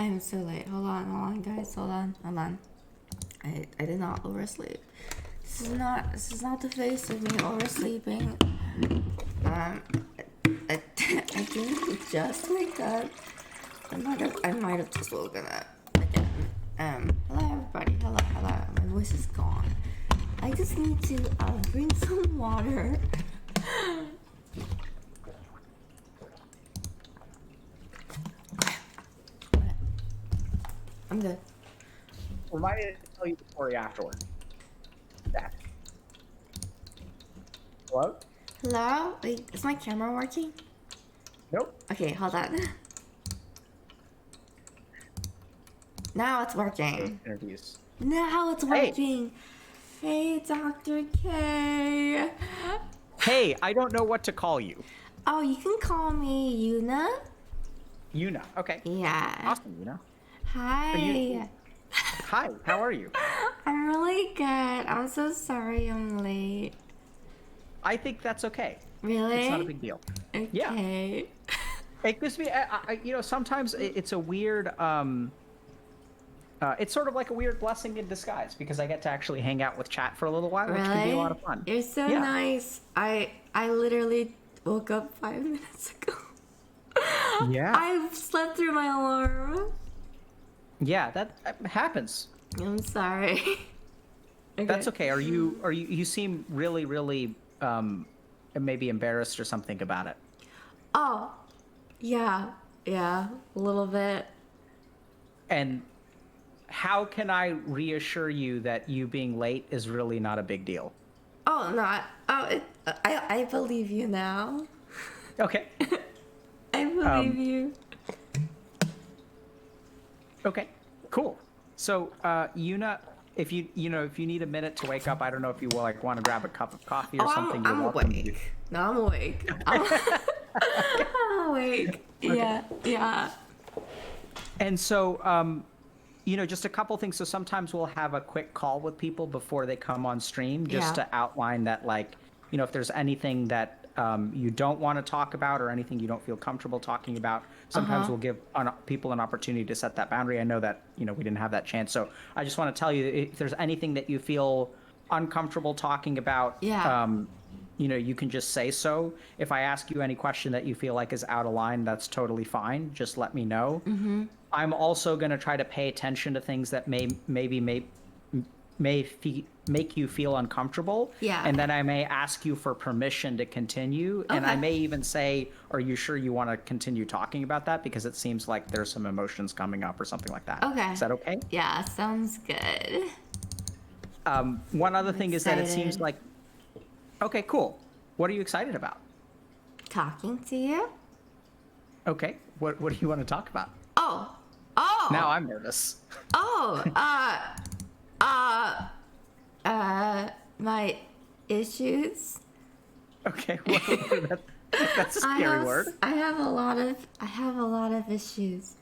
I'm so late. Hold on, guys. Hold on. I did not oversleep. This is not the face of me oversleeping. I didn't just wake up. I might have just woken up again. Hello everybody. Hello. My voice is gone. I just need to bring some water. I'm good. Remind me to tell you the story afterward. That. Hello? Hello? Wait, is my camera working? Nope. Okay, hold on. Now it's working. Interviews. Now it's working. Hey, Dr. K. Hey, I don't know what to call you. Oh, you can call me Yuna. Yuna. Okay. Yeah. Awesome, Yuna. Hi. Hi, how are you? I'm really good. I'm so sorry I'm late. I think that's okay. Really? It's not a big deal. Okay. Yeah. It gives me, sometimes it's a weird, it's sort of like a weird blessing in disguise because I get to actually hang out with chat for a little while, which can be a lot of fun. You're so nice. I literally woke up 5 minutes ago. Yeah. I slept through my alarm. Yeah, that happens. I'm sorry. Okay. That's okay. You seem really, maybe embarrassed or something about it. Oh, yeah, a little bit. And how can I reassure you that you being late is really not a big deal? Oh, no, I believe you now. Okay. I believe you. Okay, cool. So, Yuna, if you need a minute to wake up, I don't know if you want to grab a cup of coffee or something. I'm awake. No, I'm awake. I'm awake. Okay. Yeah. And so, just a couple things. So sometimes we'll have a quick call with people before they come on stream, just to outline that, like, if there's anything that you don't want to talk about or anything you don't feel comfortable talking about. Sometimes we'll give people an opportunity to set that boundary. I know that, we didn't have that chance. So I just want to tell you, if there's anything that you feel uncomfortable talking about, you can just say so. If I ask you any question that you feel like is out of line, that's totally fine. Just let me know. Mm-hmm. I'm also going to try to pay attention to things that may make you feel uncomfortable. Yeah. And then I may ask you for permission to continue. Okay. And I may even say, are you sure you want to continue talking about that? Because it seems like there's some emotions coming up or something like that. Okay. Is that okay? Yeah, sounds good. One other thing is that it seems like... Okay, cool. What are you excited about? Talking to you. Okay. What do you want to talk about? Oh. Now I'm nervous. My issues. Okay, that's a scary word. I have a lot of issues.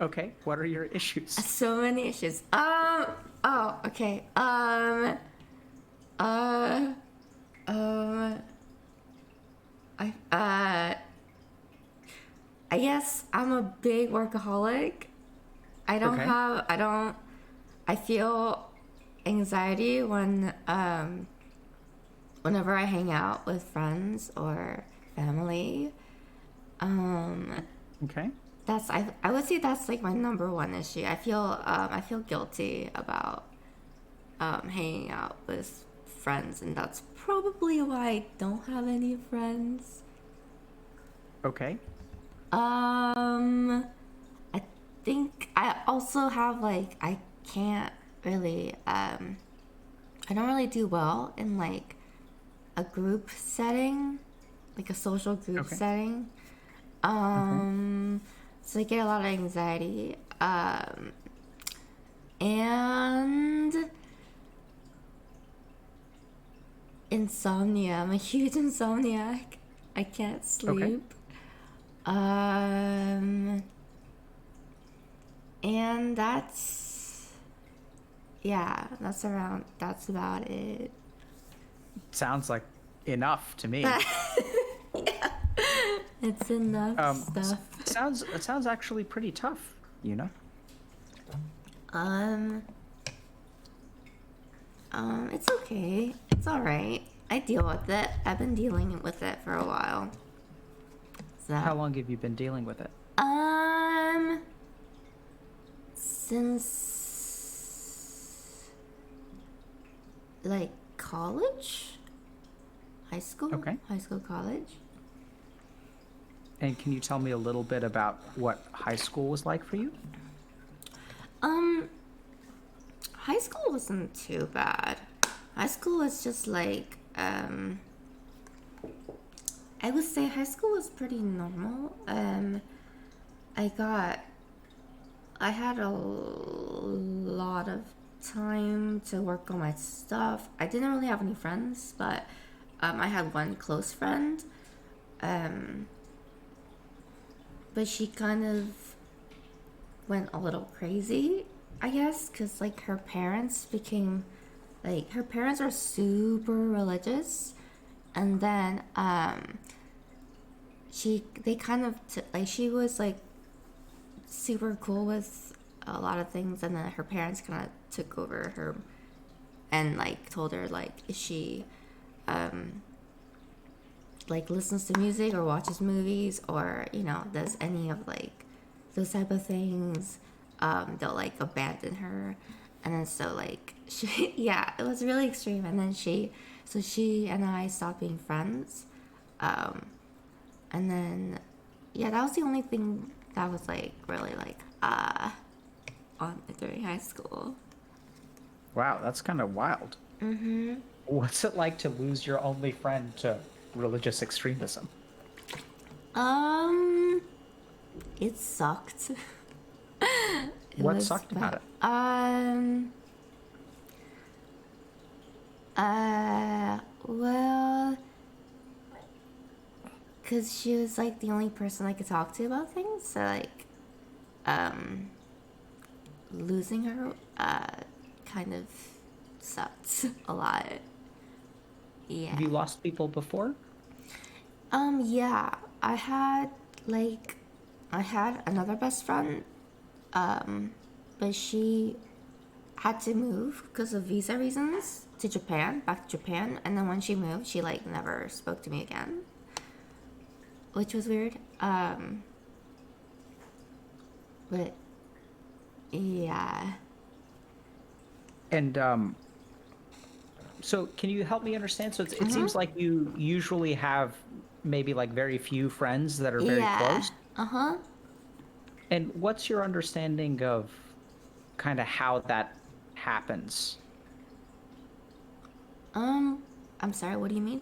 Okay, what are your issues? So many issues. Okay. I guess I'm a big workaholic. I feel anxiety whenever I hang out with friends or family. Okay. I would say that's like my number one issue. I feel guilty about hanging out with friends, and that's probably why I don't have any friends. Okay. I think I also have I can't really I don't really do well in like a group setting, like a social group setting. So I get a lot of anxiety. And insomnia. I'm a huge insomniac. I can't sleep. And that's about it. Sounds like enough to me. Yeah. It's enough stuff. It sounds actually pretty tough. you know? Um, it's okay. It's alright. I deal with it. I've been dealing with it for a while. So. How long have you been dealing with it? Since like college? High school? Okay. High school, college. And can you tell me a little bit about what high school was like for you? High school wasn't too bad. High school was just like, I would say high school was pretty normal. I had a lot of time to work on my stuff. I didn't really have any friends, but I had one close friend. But she kind of went a little crazy, I guess, because like her parents are super religious, and then she was like super cool with a lot of things, and then her parents kind of took over her and like told her like if she like listens to music or watches movies or does any of like those type of things, they'll like abandon her. And then so like she it was really extreme. And then she and I stopped being friends, and then that was the only thing that was like really like on during high school. Wow, that's kind of wild. Mm-hmm. What's it like to lose your only friend to religious extremism? It sucked. What sucked about it? Well, because she was like the only person I could talk to about things, so like, losing her, kind of sucked a lot. Yeah. Have you lost people before? Yeah, I had another best friend, but she had to move because of visa reasons back to Japan, and then when she moved, she like never spoke to me again, which was weird. But yeah. And so can you help me understand? So it seems like you usually have maybe like very few friends that are very close. Uh-huh. And what's your understanding of kind of how that happens? I'm sorry, what do you mean?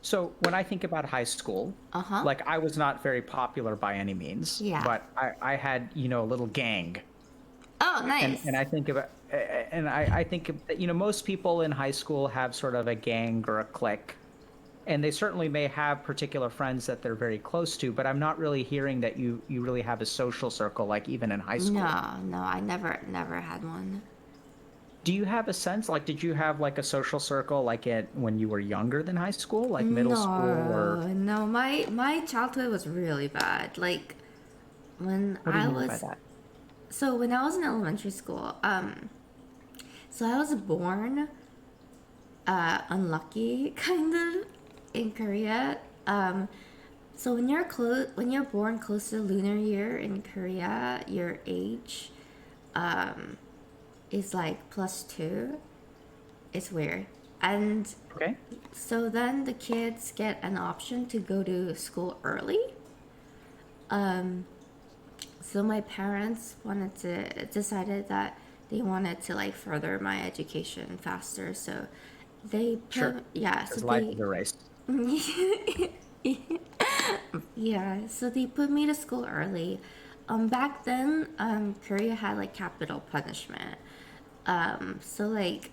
So when I think about high school, like I was not very popular by any means, but I had, a little gang. Oh, nice. And I think about, I think that, most people in high school have sort of a gang or a clique, and they certainly may have particular friends that they're very close to, but I'm not really hearing that you really have a social circle, like even in high school. No, I never had one. Do you have a sense, like, did you have like a social circle like when you were younger than high school, like middle school or? No, my childhood was really bad. Like when What do you mean by that? So when I was in elementary school, so I was born unlucky kind of in Korea. So when you're born close to the lunar year in Korea, your age is like +2. It's weird. And okay. So then the kids get an option to go to school early. So my parents decided that they wanted to like further my education faster. So they put, Sure. So life is a race. Yeah, so they put me to school early. Back then, Korea had like capital punishment. So like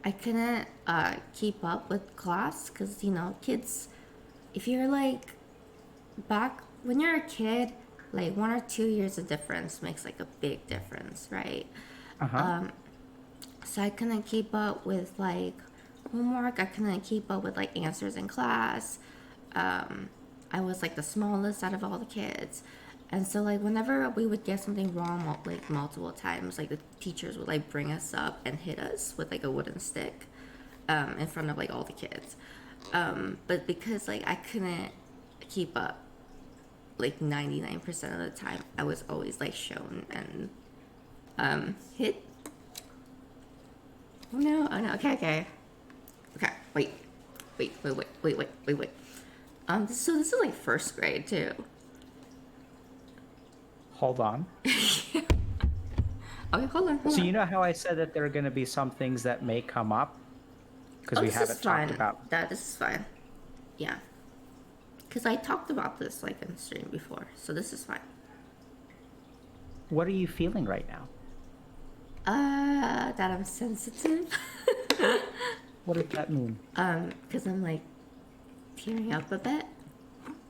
I couldn't keep up with class because kids, if you're like back when you're a kid, like 1 or 2 years of difference makes like a big difference, right? So I couldn't keep up with like homework. I couldn't keep up with like answers in class. I was like the smallest out of all the kids, And so like whenever we would get something wrong like multiple times, like the teachers would like bring us up and hit us with like a wooden stick in front of like all the kids. But because like I couldn't keep up like 99% of the time, I was always like shown and hit. Oh no, okay. Wait. So this is like first grade too. Hold on. Okay, hold on. So you know how I said that there are going to be some things that may come up because we haven't talked about. This is fine. Yeah. Because I talked about this like in stream before, so this is fine. What are you feeling right now? That I'm sensitive. What does that mean? Because I'm like tearing up a bit.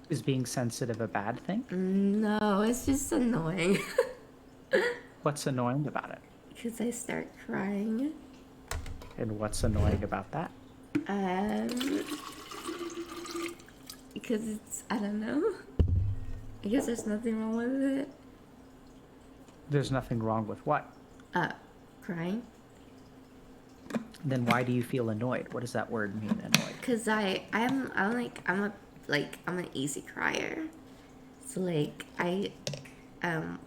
Is being sensitive a bad thing? No, it's just annoying. What's annoying about it? Because I start crying. And what's annoying about that? Because it's, I don't know. I guess there's nothing wrong with it. There's nothing wrong with what? Crying. Then why do you feel annoyed? What does that word mean, annoyed? Because I'm an easy crier. So like when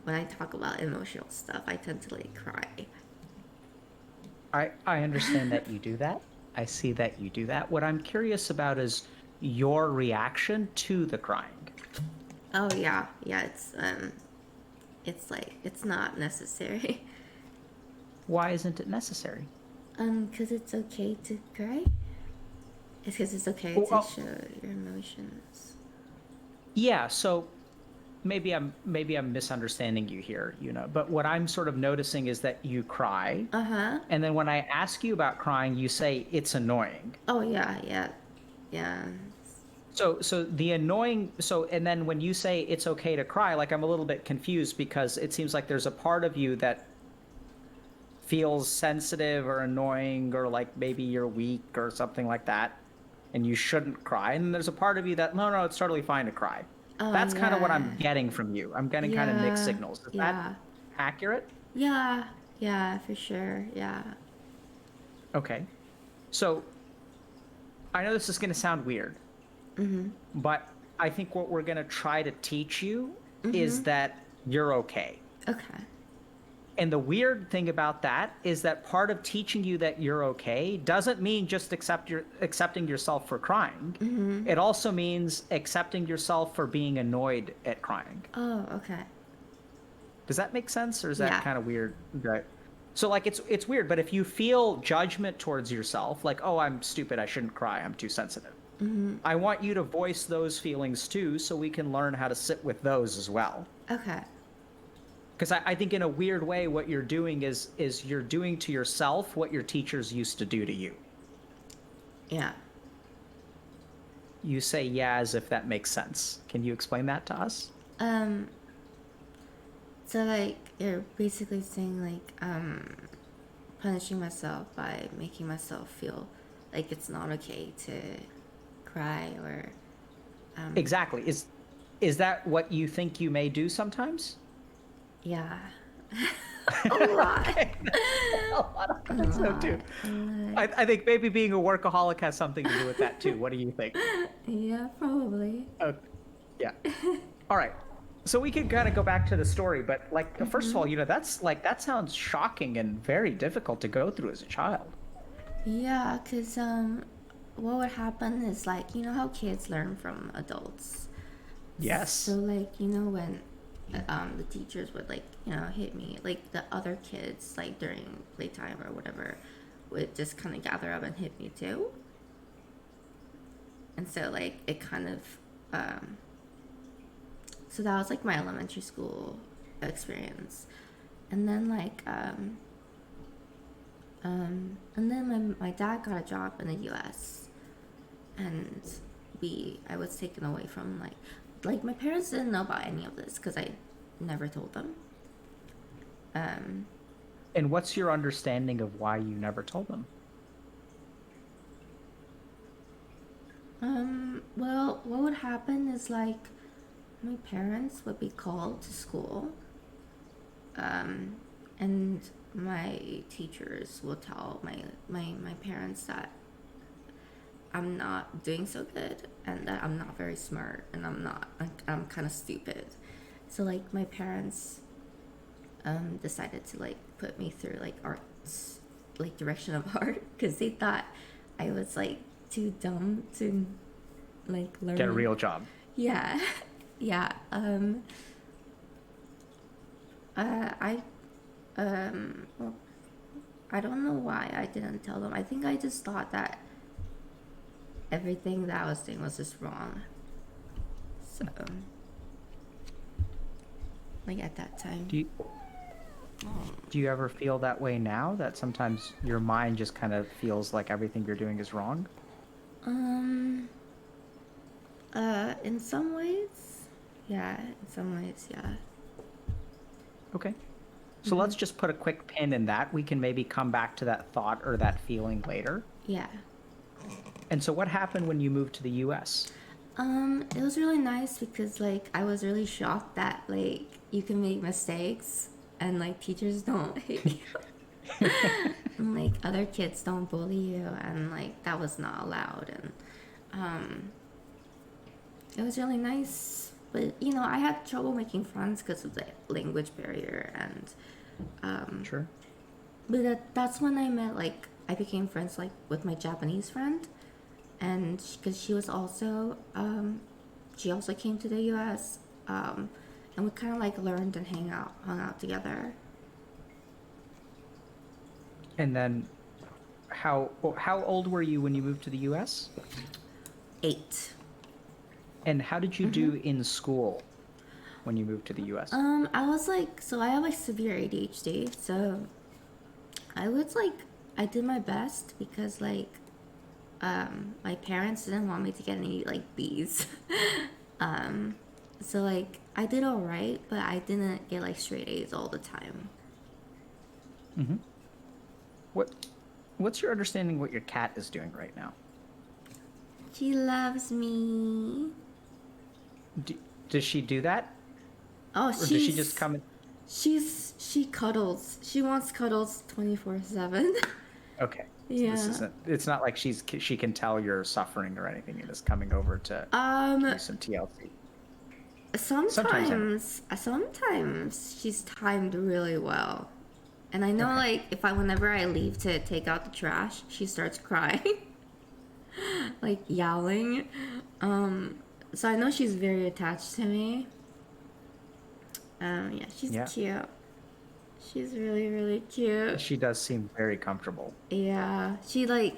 I talk about emotional stuff, I tend to like cry. I understand that you do that. I see that you do that. What I'm curious about is your reaction to the crying. Oh yeah, it's like it's not necessary. Why isn't it necessary? Because it's okay to cry. It's because it's okay to show your emotions. Yeah, so maybe I'm misunderstanding you here, but what I'm sort of noticing is that you cry. Uh-huh. And then when I ask you about crying, you say it's annoying. Oh yeah. So the annoying, and then when you say it's okay to cry, like I'm a little bit confused because it seems like there's a part of you that feels sensitive or annoying or like maybe you're weak or something like that and you shouldn't cry. And there's a part of you that, no, it's totally fine to cry. That's kind of what I'm getting from you. I'm getting kind of mixed signals. Is that accurate? Yeah, for sure. Yeah. Okay. So I know this is going to sound weird, but I think what we're going to try to teach you is that you're okay. Okay. And the weird thing about that is that part of teaching you that you're okay doesn't mean just accepting yourself for crying. It also means accepting yourself for being annoyed at crying. Oh, okay. Does that make sense, or is that kind of weird? Right. So like it's weird, but if you feel judgment towards yourself, like, oh, I'm stupid, I shouldn't cry, I'm too sensitive. I want you to voice those feelings too, so we can learn how to sit with those as well. Okay. Because I think in a weird way, what you're doing is you're doing to yourself what your teachers used to do to you. Yeah. You say yeah as if that makes sense. Can you explain that to us? So like you're basically saying like punishing myself by making myself feel like it's not okay to cry or Exactly. Is that what you think you may do sometimes? Yeah. A lot. I think so too. I think maybe being a workaholic has something to do with that too. What do you think? Yeah, probably. Yeah. All right. So we could kind of go back to the story, but like first of all, that's like that sounds shocking and very difficult to go through as a child. Yeah, cause what would happen is like how kids learn from adults. Yes. So like when the teachers would like hit me, like the other kids like during playtime or whatever would just kind of gather up and hit me too. And so like it kind of so that was like my elementary school experience. And then like and then my dad got a job in the US and I was taken away from like my parents didn't know about any of this because I never told them. And what's your understanding of why you never told them? Well, what would happen is like my parents would be called to school, and my teachers will tell my parents that I'm not doing so good and that I'm not very smart and I'm kind of stupid. So like my parents decided to like put me through like arts, like direction of art, because they thought I was like too dumb to like learn. Get a real job. Yeah. Yeah. I well, I don't know why I didn't tell them. I think I just thought that everything that I was doing was just wrong. So, like at that time. Do you ever feel that way now? That sometimes your mind just kind of feels like everything you're doing is wrong? In some ways, yeah. In some ways, yeah. Okay. So let's just put a quick pin in that. We can maybe come back to that thought or that feeling later. Yeah. And so what happened when you moved to the US? It was really nice because like I was really shocked that like you can make mistakes and like teachers don't hate you. And like other kids don't bully you, and like that was not allowed. And it was really nice. But you know, I had trouble making friends because of the language barrier, and Sure. but that's when I became friends like with my Japanese friend, and because she was also she also came to the U.S. And we kind of like learned and hung out together. And then how old were you when you moved to the US? 8. And how did you do in school when you moved to the US? I was like, so I have like severe ADHD, so I did my best because like my parents didn't want me to get any like B's. So like I did all right, but I didn't get like straight A's all the time. Mm-hmm. What's your understanding what your cat is doing right now? She loves me. Does she do that? Oh, Or does she just come? She cuddles. She wants cuddles 24/7. Okay. So Yeah. this isn't. It's not like she can tell you're suffering or anything and is coming over to give you some TLC. Sometimes she's timed really well. And I know Okay. like whenever I leave to take out the trash, she starts crying. Like yowling. So I know she's very attached to me. Yeah, she's cute. She's really, really cute. She does seem very comfortable. Yeah, she likes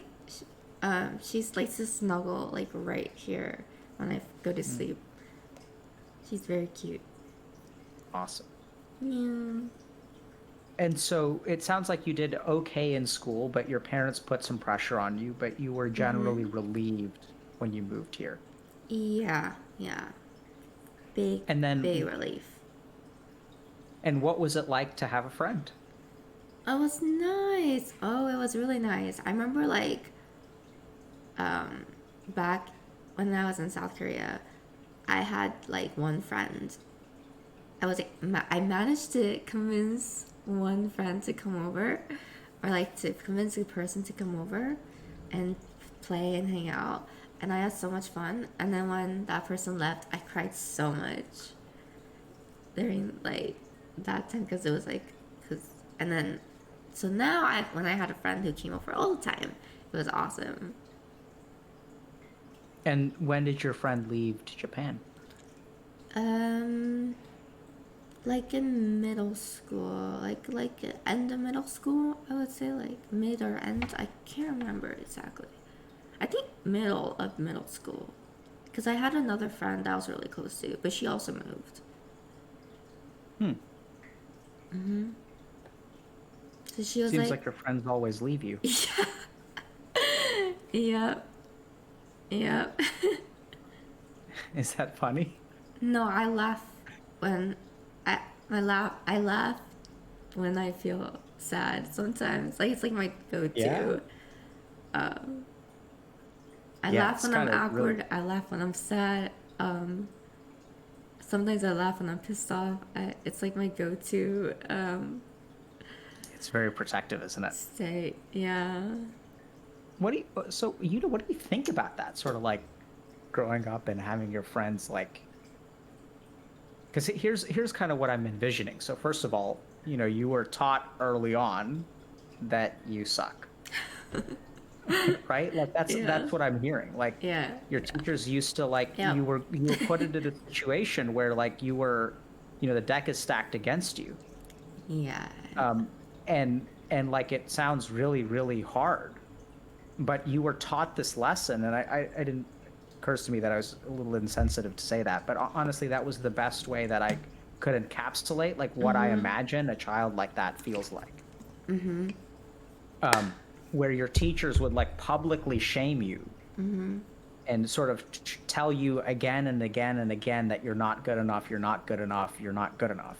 to snuggle like right here when I go to sleep. She's very cute. Awesome. Yeah. And so it sounds like you did okay in school, but your parents put some pressure on you, but you were generally relieved when you moved here. Yeah, yeah. Big relief. And what was it like to have a friend? It was nice. Oh, it was really nice. I remember like back when I was in South Korea, I had like one friend. I managed to convince one friend to come over, or like to convince a person to come over and play and hang out. And I had so much fun. And then when that person left, I cried so much during like that time because it was like, and then, so now when I had a friend who came over all the time, it was awesome. And when did your friend leave to Japan? Like in middle school, like end of middle school, I would say, like mid or end. I can't remember exactly. I think middle of middle school, because I had another friend that I was really close to, but she also moved. So she was Seems like your friends always leave you. Yeah. Yep. Is that funny? No, I laugh when I laugh when I feel sad sometimes. Like it's like my go-to. I laugh when I'm awkward. Really... I laugh when I'm sad. sometimes I laugh when I'm pissed off. It's like my go-to It's very protective, isn't it? state. Yeah. What do you, so you know, what do you think about that sort of like growing up and having your friends like, because here's kind of what I'm envisioning. So first of all, you know, you were taught early on that you suck, right? Like Yeah. that's what I'm hearing. Like Yeah. your teachers used to like Yep. you were put into a situation where like you were, you know, the deck is stacked against you. Yeah. Um, and like it sounds really, really hard, but you were taught this lesson, and I didn't occurs to me that I was a little insensitive to say that, but honestly, that was the best way that I could encapsulate like what I Mm-hmm. imagine a child like that feels like. Mm-hmm. Where your teachers would like publicly shame you Mm-hmm. and sort of tell you again and again and again that you're not good enough, you're not good enough, you're not good enough.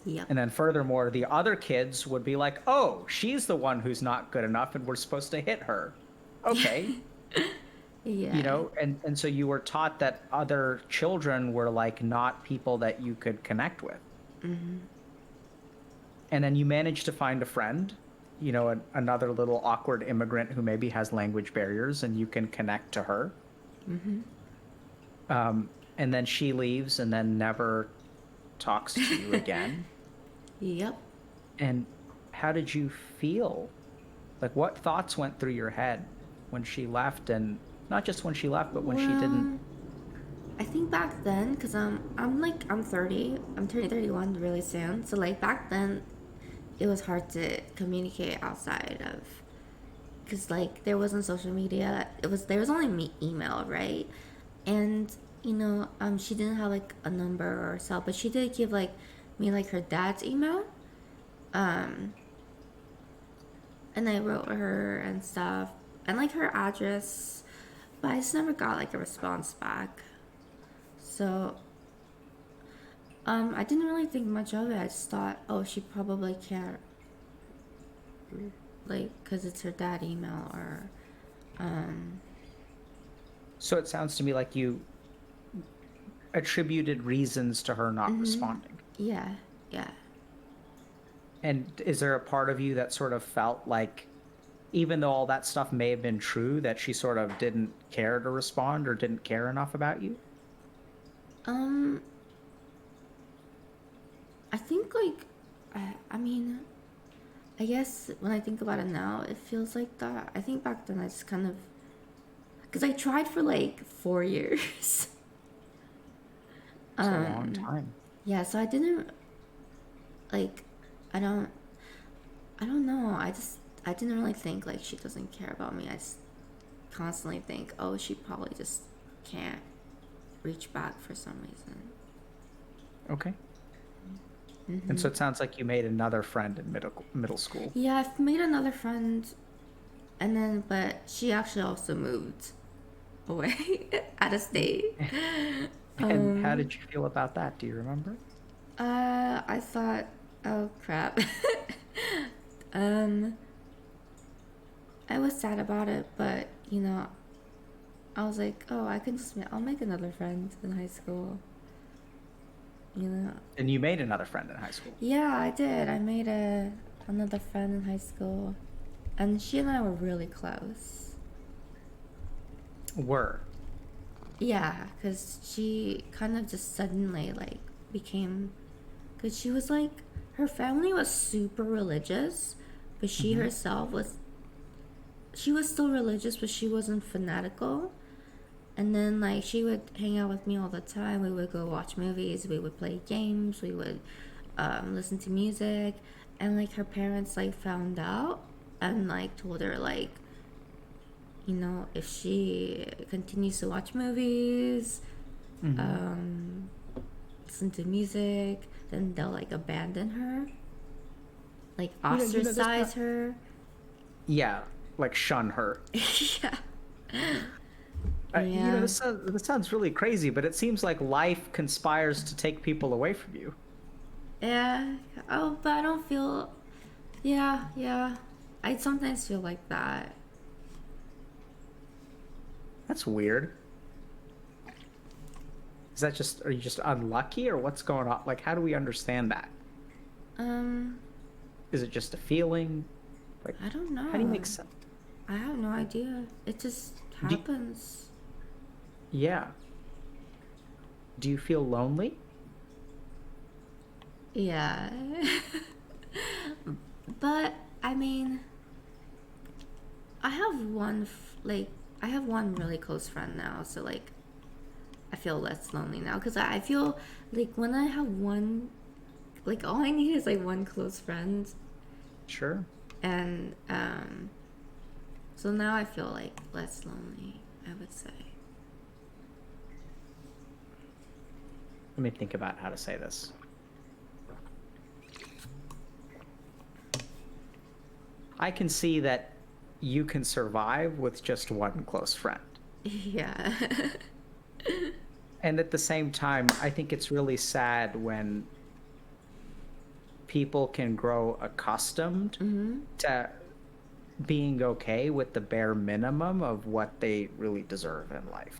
Yep. And then furthermore, the other kids would be like, "Oh, she's the one who's not good enough and we're supposed to hit her." Okay. You Yeah. know, and so you were taught that other children were like not people that you could connect with. Mm-hmm. And then you managed to find a friend, you know, another little awkward immigrant who maybe has language barriers, and you can connect to her. Mm-hmm. And then she leaves and then never talks to you again. Yep. And how did you feel? Like, what thoughts went through your head when she left? And not just when she left, but when she didn't. Well, I think back then, cause I'm 30. I'm turning 31 really soon. So like back then, it was hard to communicate outside of, cause like there wasn't social media. There was only email, right? And she didn't have like a number or cell, but she did give like me like her dad's email. Um, and I wrote her and stuff, and like her address, but I just never got like a response back. So I didn't really think much of it. I just thought, oh, she probably can't, like, cause it's her dad email or, um, So it sounds to me like you attributed reasons to her not mm-hmm. responding. Yeah, yeah. And is there a part of you that sort of felt like, even though all that stuff may have been true, that she sort of didn't care to respond or didn't care enough about you? Um, I think like, I mean, I guess when I think about it now, it feels like that. I think back then I just kind of, because I tried for like 4 years. It's a long um, time. yeah, so I didn't like, I don't, I don't know. I didn't really think like she doesn't care about me. I just constantly think, oh, she probably just can't reach back for some reason. Okay. And Mm-hmm. so it sounds like you made another friend in middle school. Yeah, I've made another friend, and then but she actually also moved away out of state. And how Um, did you feel about that? Do you remember? I thought, oh crap. um, I was sad about it, but I was like, oh, I'll make another friend in high school. You know, And you made another friend in high school. yeah, I did. I made another friend in high school, and she and I were really close. Were. Yeah, because she kind of just suddenly like became, because she was like, her family was super religious, but she Mm-hmm. herself she was still religious, but she wasn't fanatical. And then like she would hang out with me all the time. We would go watch movies. We would play games. We would listen to music. And like her parents like found out and like told her like, if she continues to watch movies, Mm-hmm. um, listen to music, then they'll like abandon her, like This ostracize her. yeah, like shun her. Yeah. You know, Yeah. this sounds really crazy, but it seems like life conspires to take people away from you. Yeah. Oh, but I don't feel. Yeah, yeah. I sometimes feel like that. That's weird. Is that just, are you just unlucky, or what's going on? Like, how do we understand that? Um, Is it just a feeling? Like, I don't know. how do you make sense? I have no idea. It just happens. Yeah. Do you feel lonely? Yeah. But I mean, I have I have one really close friend now, so like I feel less lonely now because I feel like when I have one, like all I need is like one close friend, Sure. and so now I feel like less lonely, I would say. Let me think about how to say this. I can see that you can survive with just one close friend. Yeah. And at the same time, I think it's really sad when people can grow accustomed to being okay with the bare minimum of what they really deserve in life.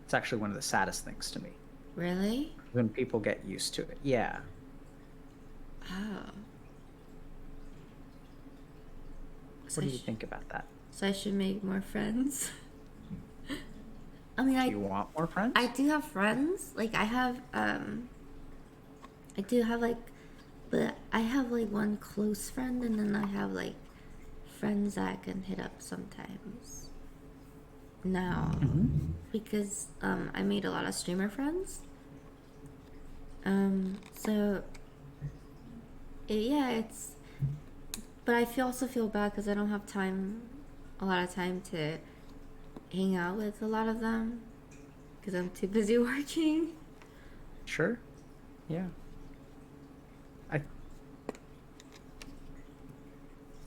It's actually one of the saddest things to me. Really? When people get used to it. Yeah. Oh. What do you think about that? So I should make more friends. I mean, Do you want more friends? I do have friends. Like I have I do have like, but I have like one close friend, and then I have like friends that I can hit up sometimes. Now, because I made a lot of streamer friends. So yeah, it's. But I also feel bad because I don't have a lot of time to hang out with a lot of them because I'm too busy working. Sure. Yeah.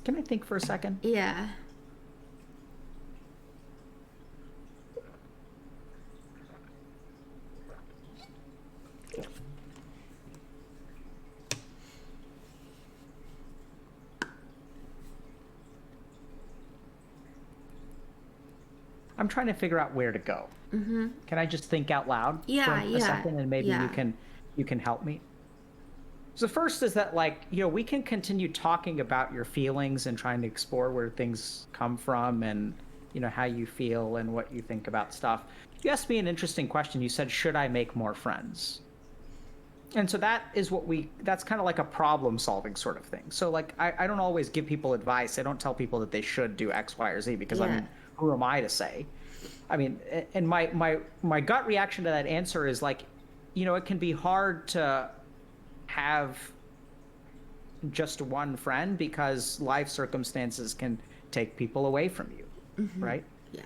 Can I think for a second? Yeah. I'm trying to figure out where to go. Can I just think out loud for a second, and maybe you can help me? So first is that, like, we can continue talking about your feelings and trying to explore where things come from, and how you feel and what you think about stuff. You asked me an interesting question. You said, should I make more friends? And so that is that's kind of like a problem solving sort of thing. So like, I don't always give people advice. I don't tell people that they should do X, Y, or Z, because I mean, who am I to say? I mean, and my gut reaction to that answer is like, it can be hard to have just one friend because life circumstances can take people away from you, right? Yeah.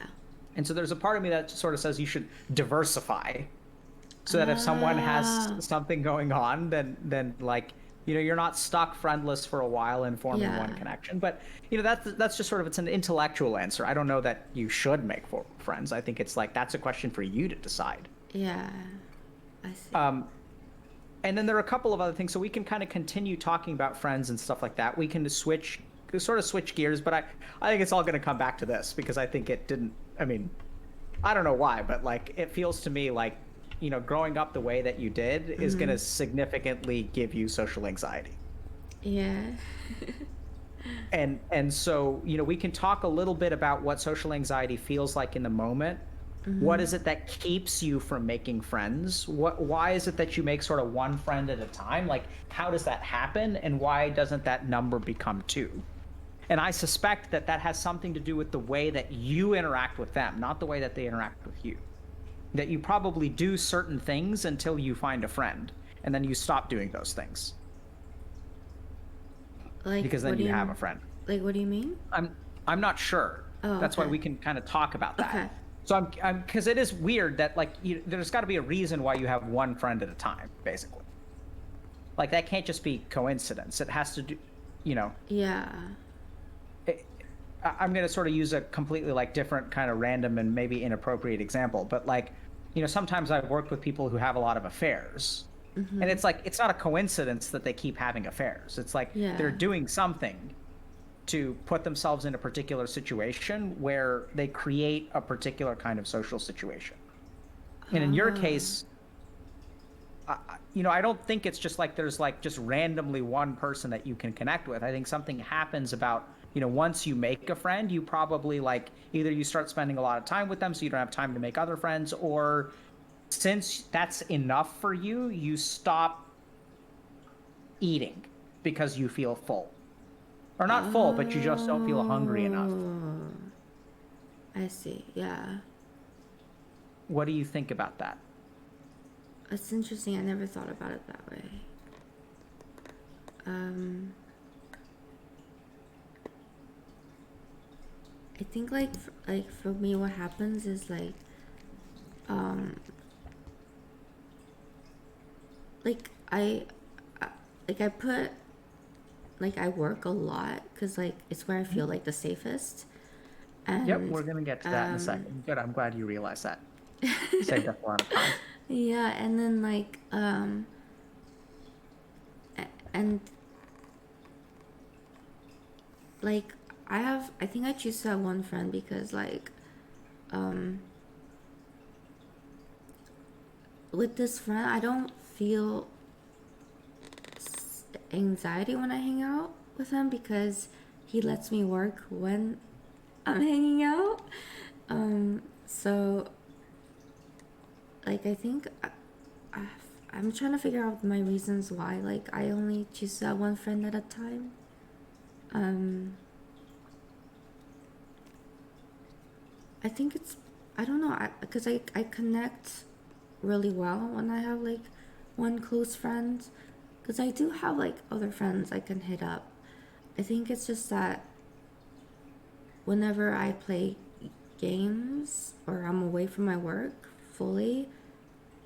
And so there's a part of me that sort of says you should diversify, so that if someone has something going on, then like, you're not stuck friendless for a while and forming one connection. But that's just sort of, it's an intellectual answer. I don't know that you should make friends. I think it's like, that's a question for you to decide. Yeah, I see. And then there are a couple of other things. So we can kind of continue talking about friends and stuff like that. We can switch gears, but I think it's all going to come back to this, because I think it didn't, I mean, I don't know why, but like, it feels to me like, growing up the way that you did is going to significantly give you social anxiety. Yeah. And so, we can talk a little bit about what social anxiety feels like in the moment. What is it that keeps you from making friends? Why is it that you make sort of one friend at a time? Like, how does that happen? And why doesn't that number become two? And I suspect that has something to do with the way that you interact with them, not the way that they interact with you. That you probably do certain things until you find a friend, and then you stop doing those things. Like, because then you have a friend. Like, what do you mean? I'm not sure. That's why we can kind of talk about that. Okay. So I'm because it is weird that like there's got to be a reason why you have one friend at a time, basically. Like, that can't just be coincidence. It has to do, Yeah. I'm going to sort of use a completely like different kind of random and maybe inappropriate example, but like, sometimes I've worked with people who have a lot of affairs, and it's like, it's not a coincidence that they keep having affairs. It's like they're doing something to put themselves in a particular situation where they create a particular kind of social situation. And in your case, I don't think it's just like there's like just randomly one person that you can connect with. I think something happens about, once you make a friend, you probably like either you start spending a lot of time with them so you don't have time to make other friends, or since that's enough for you, you stop eating because you feel full. Or not full, but you just don't feel hungry enough. Oh, I see. Yeah. What do you think about that? It's interesting. I never thought about it that way. I think like for me, what happens is like I put like I work a lot because like it's where I feel like the safest. Yep, And we're gonna get to that in a second. Good, I'm glad you realized that. Saved up a lot of time. yeah, and then and like I think I choose to have one friend because with this friend I don't feel anxiety when I hang out with him because he lets me work when I'm hanging out. So like I think I'm trying to figure out my reasons why like I only choose to have one friend at a time. I think it's I don't know because I connect really well when I have like one close friend because I do have like other friends I can hit up. I think it's just that whenever I play games or I'm away from my work fully,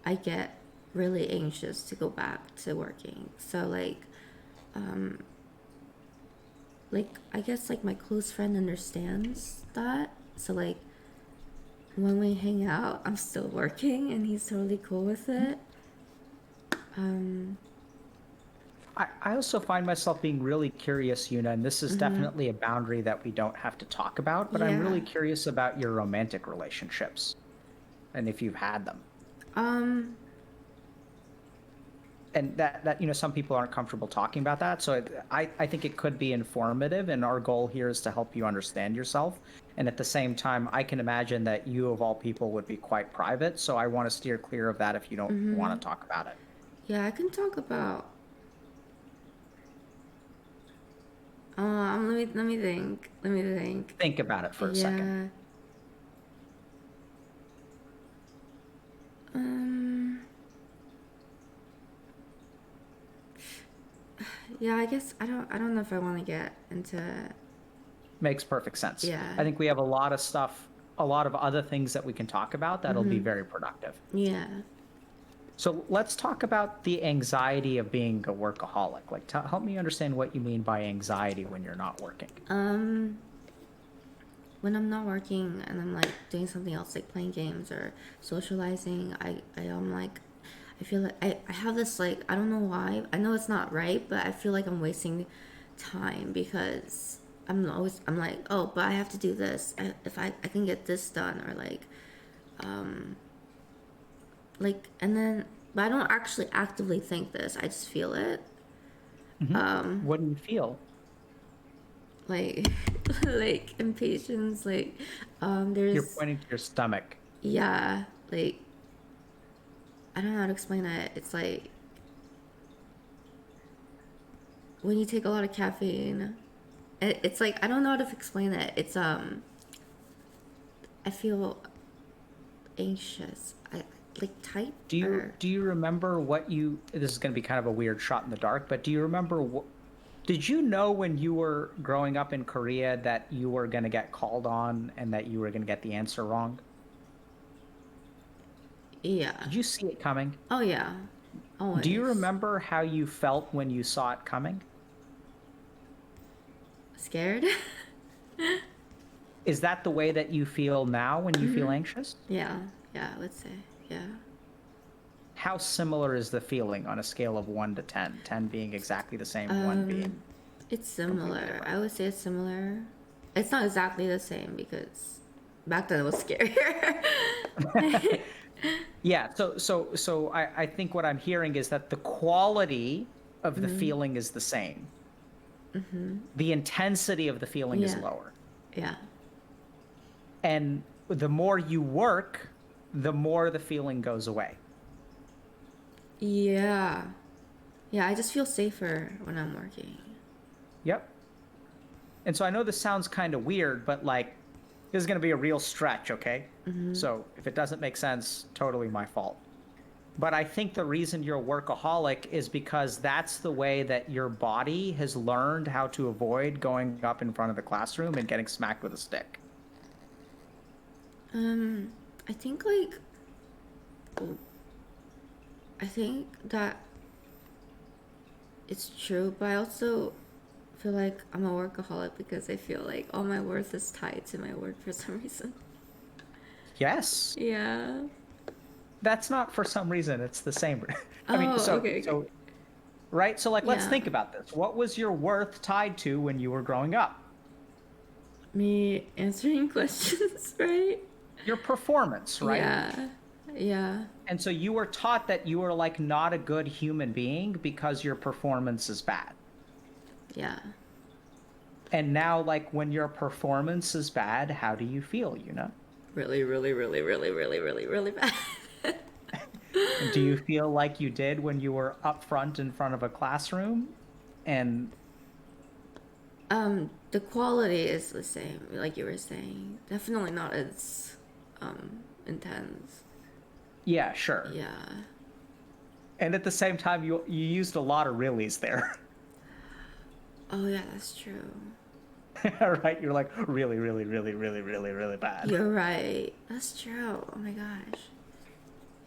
I get really anxious to go back to working. So like I guess like my close friend understands that. So like when we hang out, I'm still working and he's totally cool with it. I also find myself being really curious, Yuna, and this is definitely a boundary that we don't have to talk about, but I'm really Yeah. curious about your romantic relationships and if you've had them. Um, And that some people aren't comfortable talking about that, so I think it could be informative, and our goal here is to help you understand yourself. And at the same time, I can imagine that you of all people would be quite private, so I want to steer clear of that if you don't want to talk about it. yeah, I can talk about. Let me think. Let me think. Think about it for a second. Yeah. Um. Yeah, I guess I don't know if I want to get into. Makes perfect sense. Yeah. I think we have a lot of stuff, a lot of other things that we can talk about that'll be very productive. Yeah. So let's talk about the anxiety of being a workaholic. Like, help me understand what you mean by anxiety when you're not working. When I'm not working and I'm like doing something else, like playing games or socializing, I am like, I feel like I have this like I don't know why. I know it's not right, but I feel like I'm wasting time because I'm like, oh, but I have to do this. If I can get this done or and then but I don't actually actively think this. I just feel it. What do you feel? Like like impatience, like You're there's pointing to your stomach. yeah, like I don't know how to explain it. It's like when you take a lot of caffeine. It's like I don't know how to explain it. It's I feel anxious. I like tight. Do you remember what you? This is going to be kind of a weird shot in the dark, but do you remember what? Did you know when you were growing up in Korea that you were going to get called on and that you were going to get the answer wrong? Yeah. Did you see it coming? Oh yeah. Always. Do you remember how you felt when you saw it coming? Scared? Is that the way that you feel now when you feel anxious? Yeah. Yeah, I would say. Yeah. How similar is the feeling on a scale of 1 to 10? 10 being exactly the same, 1 being It's completely similar. different. I would say it's similar. It's not exactly the same because back then it was scarier. Yeah, so I think what I'm hearing is that the quality of the feeling is the same. The intensity of the feeling is Yeah. lower. Yeah. And the more you work, the more the feeling goes away. Yeah. Yeah, I just feel safer when I'm working. Yep. And so I know this sounds kind of weird, but like this is going to be a real stretch, okay? So if it doesn't make sense, totally my fault. But I think the reason you're a workaholic is because that's the way that your body has learned how to avoid going up in front of the classroom and getting smacked with a stick. I think like I think that it's true, but I also feel like I'm a workaholic because I feel like all my worth is tied to my work for some reason. Yes. Yeah. That's not for some reason, it's the same. I mean, Oh, okay, okay. right? So like let's Yeah. think about this. What was your worth tied to when you were growing up? Me answering questions, right? Your performance, right? Yeah. Yeah. And so you were taught that you were like not a good human being because your performance is bad. Yeah. And now, like, when your performance is bad, how do you feel, Really, really, really, really, really, really, really bad. Do you feel like you did when you were up front in front of a classroom? And The quality is the same, like you were saying. Definitely not as intense. yeah, sure. Yeah. And at the same time, you used a lot of reallys there, Oh yeah, that's true. right? You're like really, really, really, really, really, really bad. You're right. That's true. Oh my gosh.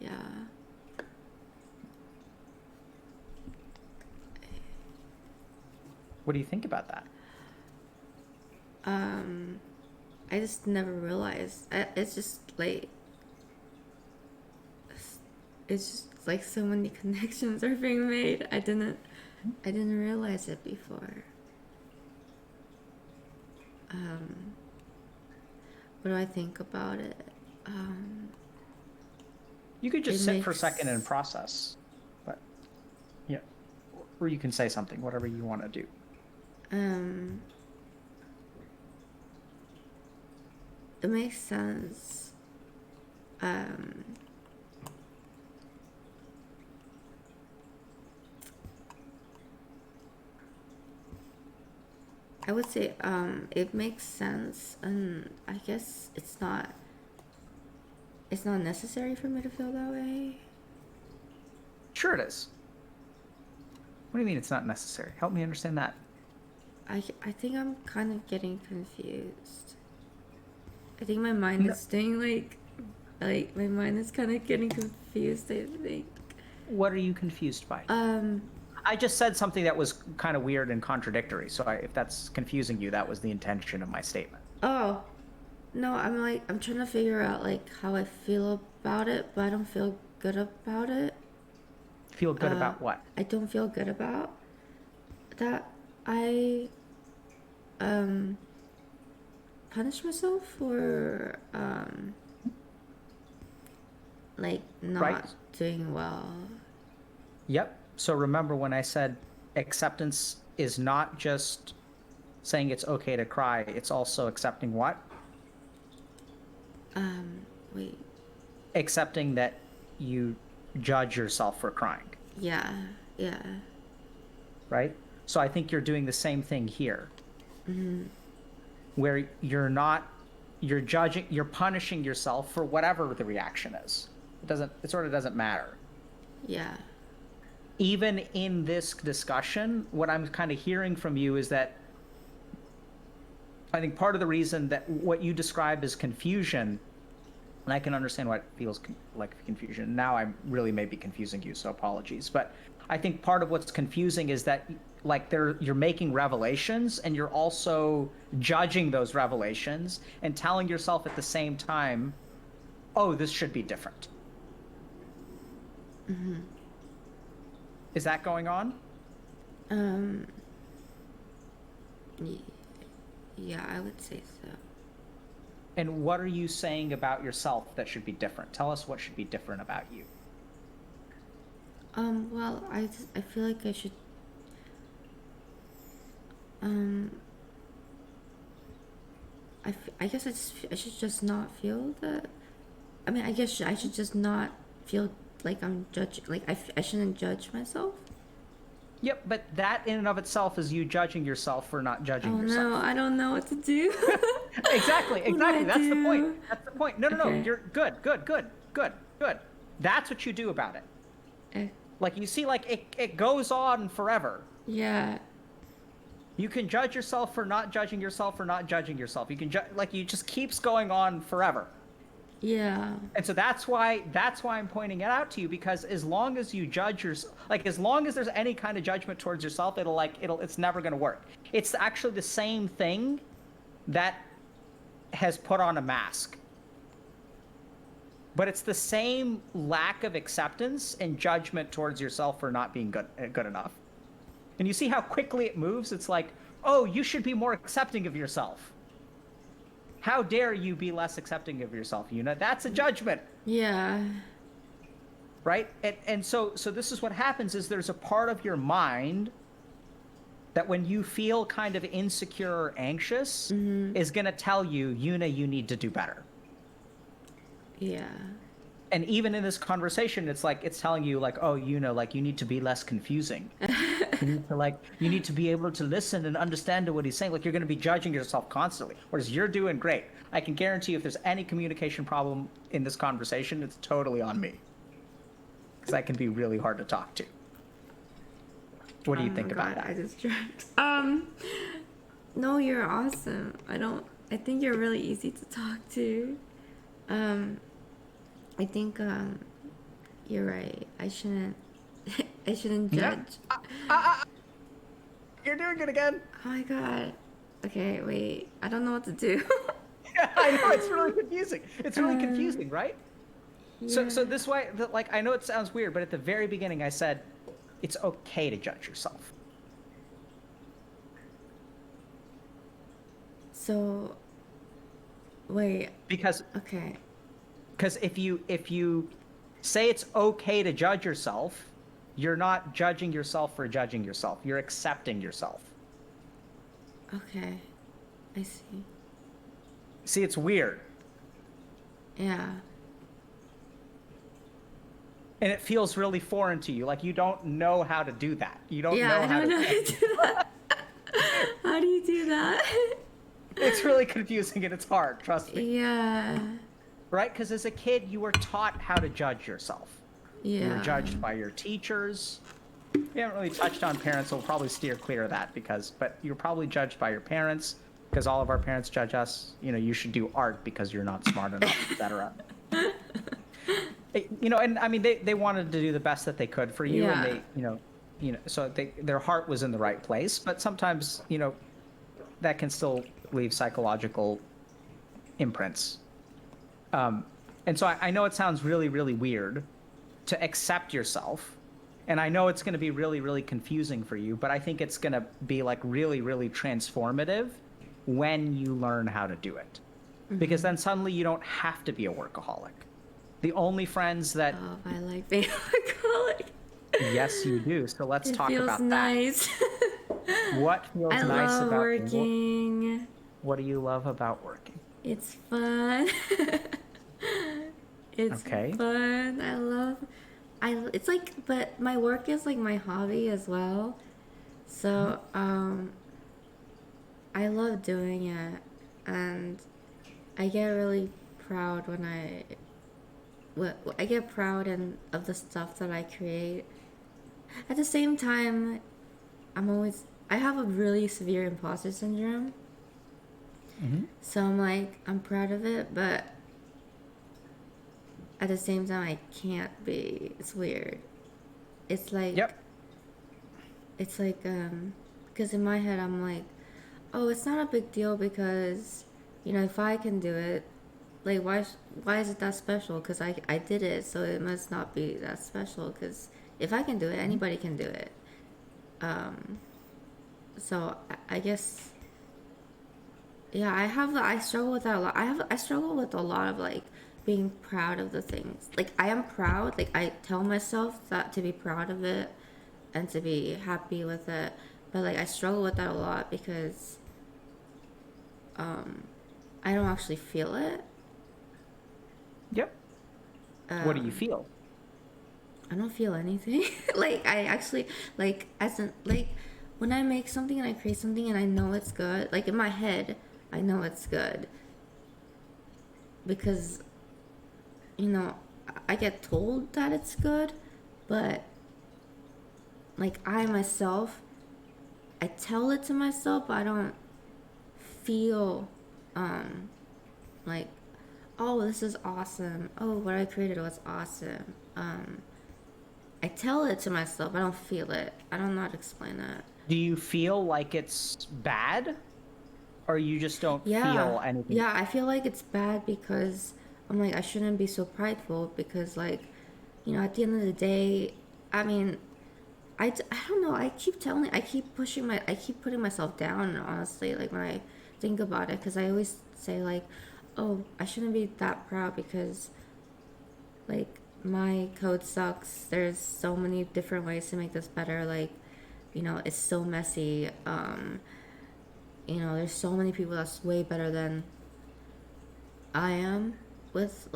Yeah. What do you think about that? I just never realized. It's just like it's just like so many connections are being made. I didn't realize it before. What do I think about it? You could It just sit for a second and makes process, but yeah, or you can say something, whatever you want to do. um it makes sense. Um I would say it makes sense, and I guess it's not necessary for me to feel that way. Sure, it is. What do you mean it's not necessary? Help me understand that. I think I'm kind of getting confused. I think my mind No, is staying like my mind is kind of getting confused, I think. what are you confused by? Um I just said something that was kind of weird and contradictory. So if that's confusing you, that was the intention of my statement. oh, no, I'm trying to figure out like how I feel about it, but I don't feel good about it. Feel good about what? I don't feel good about that I um punish myself for like Right? not doing well. Yep. So remember when I said acceptance is not just saying it's okay to cry, it's also accepting what? Wait. Accepting that you judge yourself for crying, Yeah. Yeah. right? So I think you're doing the same thing here, where you're judging, you're punishing yourself for whatever the reaction is. It sort of doesn't matter. Yeah. Even in this discussion, what I'm kind of hearing from you is that I think part of the reason that what you describe as confusion, and I can understand why it feels like confusion. Now I really may be confusing you, so apologies. But I think part of what's confusing is that like you're making revelations and you're also judging those revelations and telling yourself at the same time, oh, this should be different. Is that going on? Um y- yeah, I would say so. And what are you saying about yourself that should be different? Tell us what should be different about you. Well, I feel like I should, um, I guess I should just not feel that. I mean, I guess I should just not feel like I'm judging. Like I shouldn't judge myself. Yep, but that in and of itself is you judging yourself for not judging yourself. Oh no, I don't know what to do. Exactly. That's the point. That's the point. No, Okay. you're good. That's what you do about it. Like, you see, like, it goes on forever. Yeah. You can judge yourself for not judging yourself for not judging yourself. You can like, it just keeps going on forever. Yeah. And so that's why I'm pointing it out to you, because as long as you judge yourself, like, as long as there's any kind of judgment towards yourself, it's never going to work. It's actually the same thing that has put on a mask. But it's the same lack of acceptance and judgment towards yourself for not being good enough. And you see how quickly it moves? It's like, oh, you should be more accepting of yourself. How dare you be less accepting of yourself, Yuna? That's a judgment. Yeah. Right? And so this is what happens, is there's a part of your mind that when you feel kind of insecure or anxious is going to tell you, Yuna, you need to do better. Yeah. And even in this conversation, it's like, it's telling you, like, oh, you know, like, you need to be less confusing. You need to be able to listen and understand what he's saying. Like, you're going to be judging yourself constantly, whereas you're doing great. I can guarantee you, if there's any communication problem in this conversation, it's totally on me, because I can be really hard to talk to. What do you think about that? I just drank. No, you're awesome. I think you're really easy to talk to. I think you're right. I shouldn't judge. You're doing it again. Oh my god. Okay, wait. I don't know what to do. Yeah, I know, it's really confusing. It's really confusing, right? Yeah. So this way, like, I know it sounds weird, but at the very beginning I said it's okay to judge yourself. So wait. Because Okay. if you say it's okay to judge yourself, you're not judging yourself for judging yourself. You're accepting yourself. Okay. I see. See, it's weird. Yeah. And it feels really foreign to you. Like, you don't know how to do that. You don't know I how don't to know how to do that. How do you do that? It's really confusing and it's hard, trust me. Yeah. Right? Because as a kid, you were taught how to judge yourself. Yeah. You were judged by your teachers. We haven't really touched on parents, so we'll probably steer clear of that, but you're probably judged by your parents, because all of our parents judge us. You know, you should do art because you're not smart enough, etc. You know, and I mean, they wanted to do the best that they could for you, Yeah. and they, so their heart was in the right place, but sometimes, that can still leave psychological imprints. And so I know it sounds really, really weird to accept yourself. And I know it's going to be really, really confusing for you, but I think it's going to be like really, really transformative when you learn how to do it. Because then suddenly you don't have to be a workaholic. The only friends that... Oh, I like being a workaholic. Yes, you do. So let's talk about nice. that. What feels I nice love about working. What do you love about working? It's fun. It's Okay. fun. It's like, but my work is like my hobby as well. So, I love doing it, and I get really proud when I get proud of the stuff that I create. At the same time, I have a really severe imposter syndrome. So I'm proud of it, but at the same time, I can't be. It's weird. It's like... Yep. It's like, because in my head, I'm like, oh, it's not a big deal because, if I can do it, like, why is it that special? Because I did it, so it must not be that special, because if I can do it, anybody can do it. So I guess Yeah, I struggle with that a lot. I struggle with a lot of like being proud of the things. Like I am proud. Like I tell myself that to be proud of it and to be happy with it. But like I struggle with that a lot because I don't actually feel it. Yep. What do you feel? I don't feel anything. Like I actually like as in like when I make something and I create something and I know it's good, like in my head, I know it's good because you know, I get told that it's good, but like I myself, I tell it to myself, but I don't feel like, oh, this is awesome. Oh, what I created was awesome. I tell it to myself. I don't feel it. I don't know how to explain that. Do you feel like it's bad, or you just don't Yeah, feel anything? yeah. I feel like it's bad because I'm like I shouldn't be so prideful because like, you know, at the end of the day, I mean, I don't know. I keep pushing I keep putting myself down, honestly, like when I think about it, because I always say, like, oh, I shouldn't be that proud because, like, my code sucks. There's so many different ways to make this better. Like, you know, it's so messy. You know, there's so many people that's way better than I am with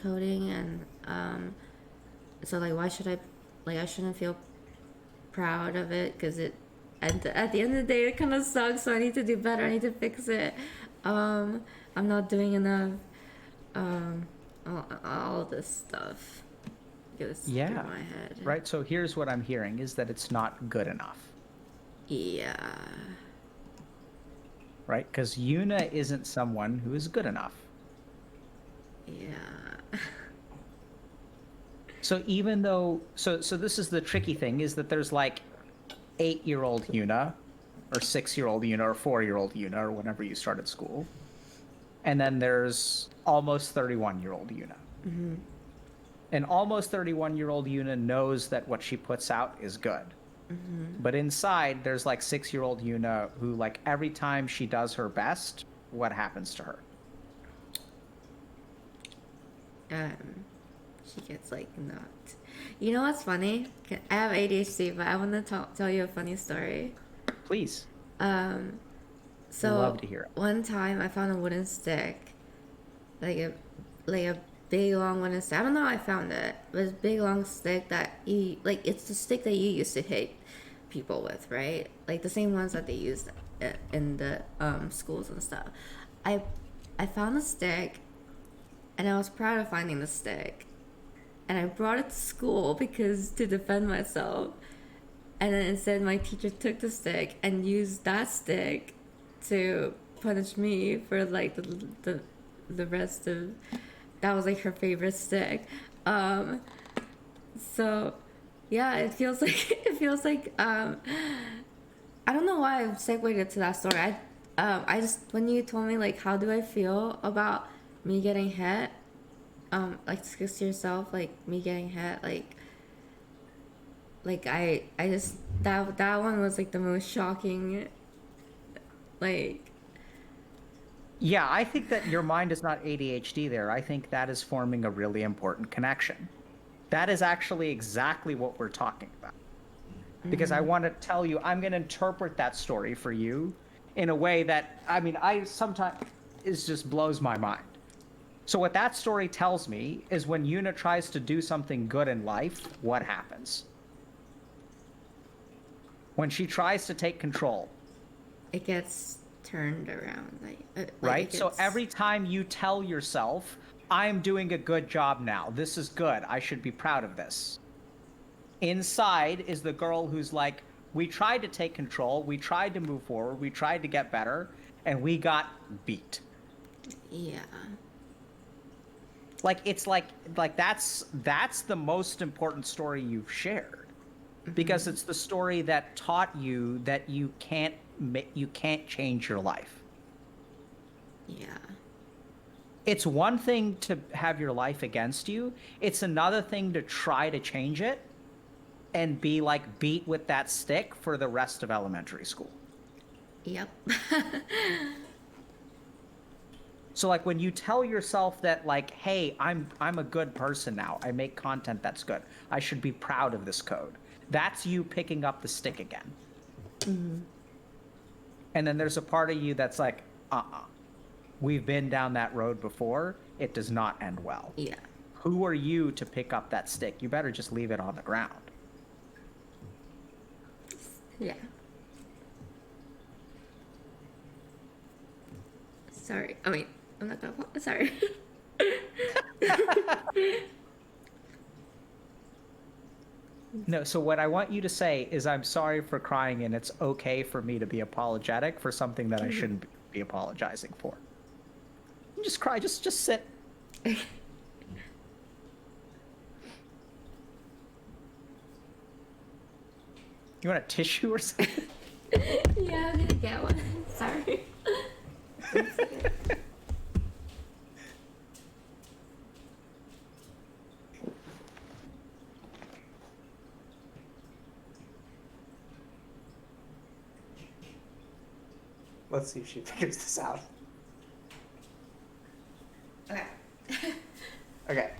coding, and so like, why should I shouldn't feel proud of it because at the end of the day it kind of sucks, so I need to do better. I need to fix it. I'm not doing enough. All this stuff goes through Yeah. my head. Right. So here's what I'm hearing is that it's not good enough. Yeah. Right? Because Yuna isn't someone who is good enough. Yeah. So even though so this is the tricky thing is that there's like 8-year-old Yuna or 6-year-old Yuna or 4-year-old Yuna or whenever you started school. And then there's almost 31-year-old Yuna. Mm-hmm. And almost 31-year-old Yuna knows that what she puts out is good. But inside there's like 6-year-old Yuna who like every time she does her best, what happens to her? um she gets like knocked. You know what's funny? I have ADHD, but I want to tell you a funny story. Please. So Love to hear it. one time I found a wooden stick, like a big long wooden stick. I don't know how I found it. It was a big long stick that you like. It's the stick that you used to hit people with, right? Like the same ones that they used in the schools and stuff. I I found the stick, and I was proud of finding the stick, and I brought it to school because to defend myself. And then instead, my teacher took the stick and used that stick to punish me for like the rest of that was like her favorite stick. So yeah, it feels like I don't know why I segued into that story. I just when you told me like how do I feel about me getting hit, like just to yourself, like me getting hit, like I just that one was like the most shocking, like. Yeah, I think that your mind is not ADHD there. I think that is forming a really important connection. That is actually exactly what we're talking about. Because I want to tell you, I'm going to interpret that story for you in a way that, I mean, I sometimes it just blows my mind. So what that story tells me is when Yuna tries to do something good in life, what happens? When she tries to take control, It gets turned around, right? it gets... So every time you tell yourself, I'm doing a good job now, this is good, I should be proud of this. Inside is the girl who's like, we tried to take control, we tried to move forward, we tried to get better, and we got beat. Yeah. Like it's like that's the most important story you've shared, because it's the story that taught you that you can't change your life. Yeah. It's one thing to have your life against you. It's another thing to try to change it and be like beat with that stick for the rest of elementary school. Yep. So like when you tell yourself that like, hey, I'm a good person now. I make content that's good. I should be proud of this code. That's you picking up the stick again. And then there's a part of you that's like, we've been down that road before. It does not end well. Yeah. Who are you to pick up that stick? You better just leave it on the ground. Yeah. Sorry. I mean, I'm not gonna. Sorry. No, so what I want you to say is I'm sorry for crying and it's okay for me to be apologetic for something that I shouldn't be apologizing for. Just cry, just sit. You want a tissue or something? Yeah, I'm gonna get one. Sorry. Let's see if she figures this out. Okay. Okay.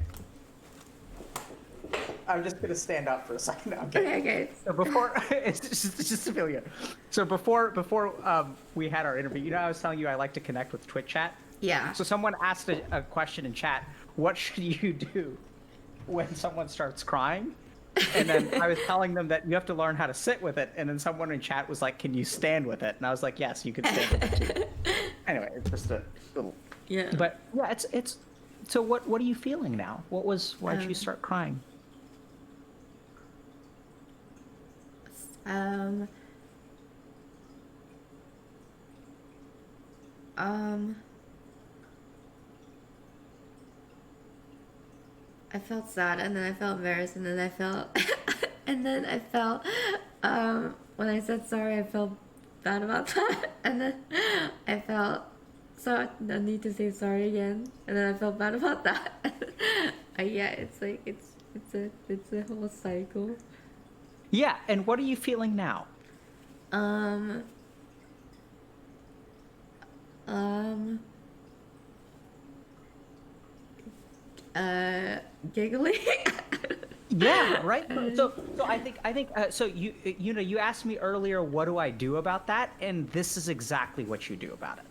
I'm just gonna stand up for a second. Okay. So before, it's just to feel you. So before we had our interview, you know, I was telling you I like to connect with Twitch chat. Yeah. So someone asked a question in chat. What should you do when someone starts crying? And then I was telling them that you have to learn how to sit with it. And then someone in chat was like, "Can you stand with it?" And I was like, "Yes, you can stand with it too." Anyway, it's just a little. Yeah. But yeah, it's. So what are you feeling now? Why'd you start crying? I felt sad, and then I felt embarrassed, and then I felt, when I said sorry, I felt bad about that, and then I felt so I need to say sorry again, and then I felt bad about that. Yeah, it's like it's a whole cycle. Yeah, and what are you feeling now? Giggling. Yeah, right. So I think so. You know, you asked me earlier, what do I do about that? And this is exactly what you do about it.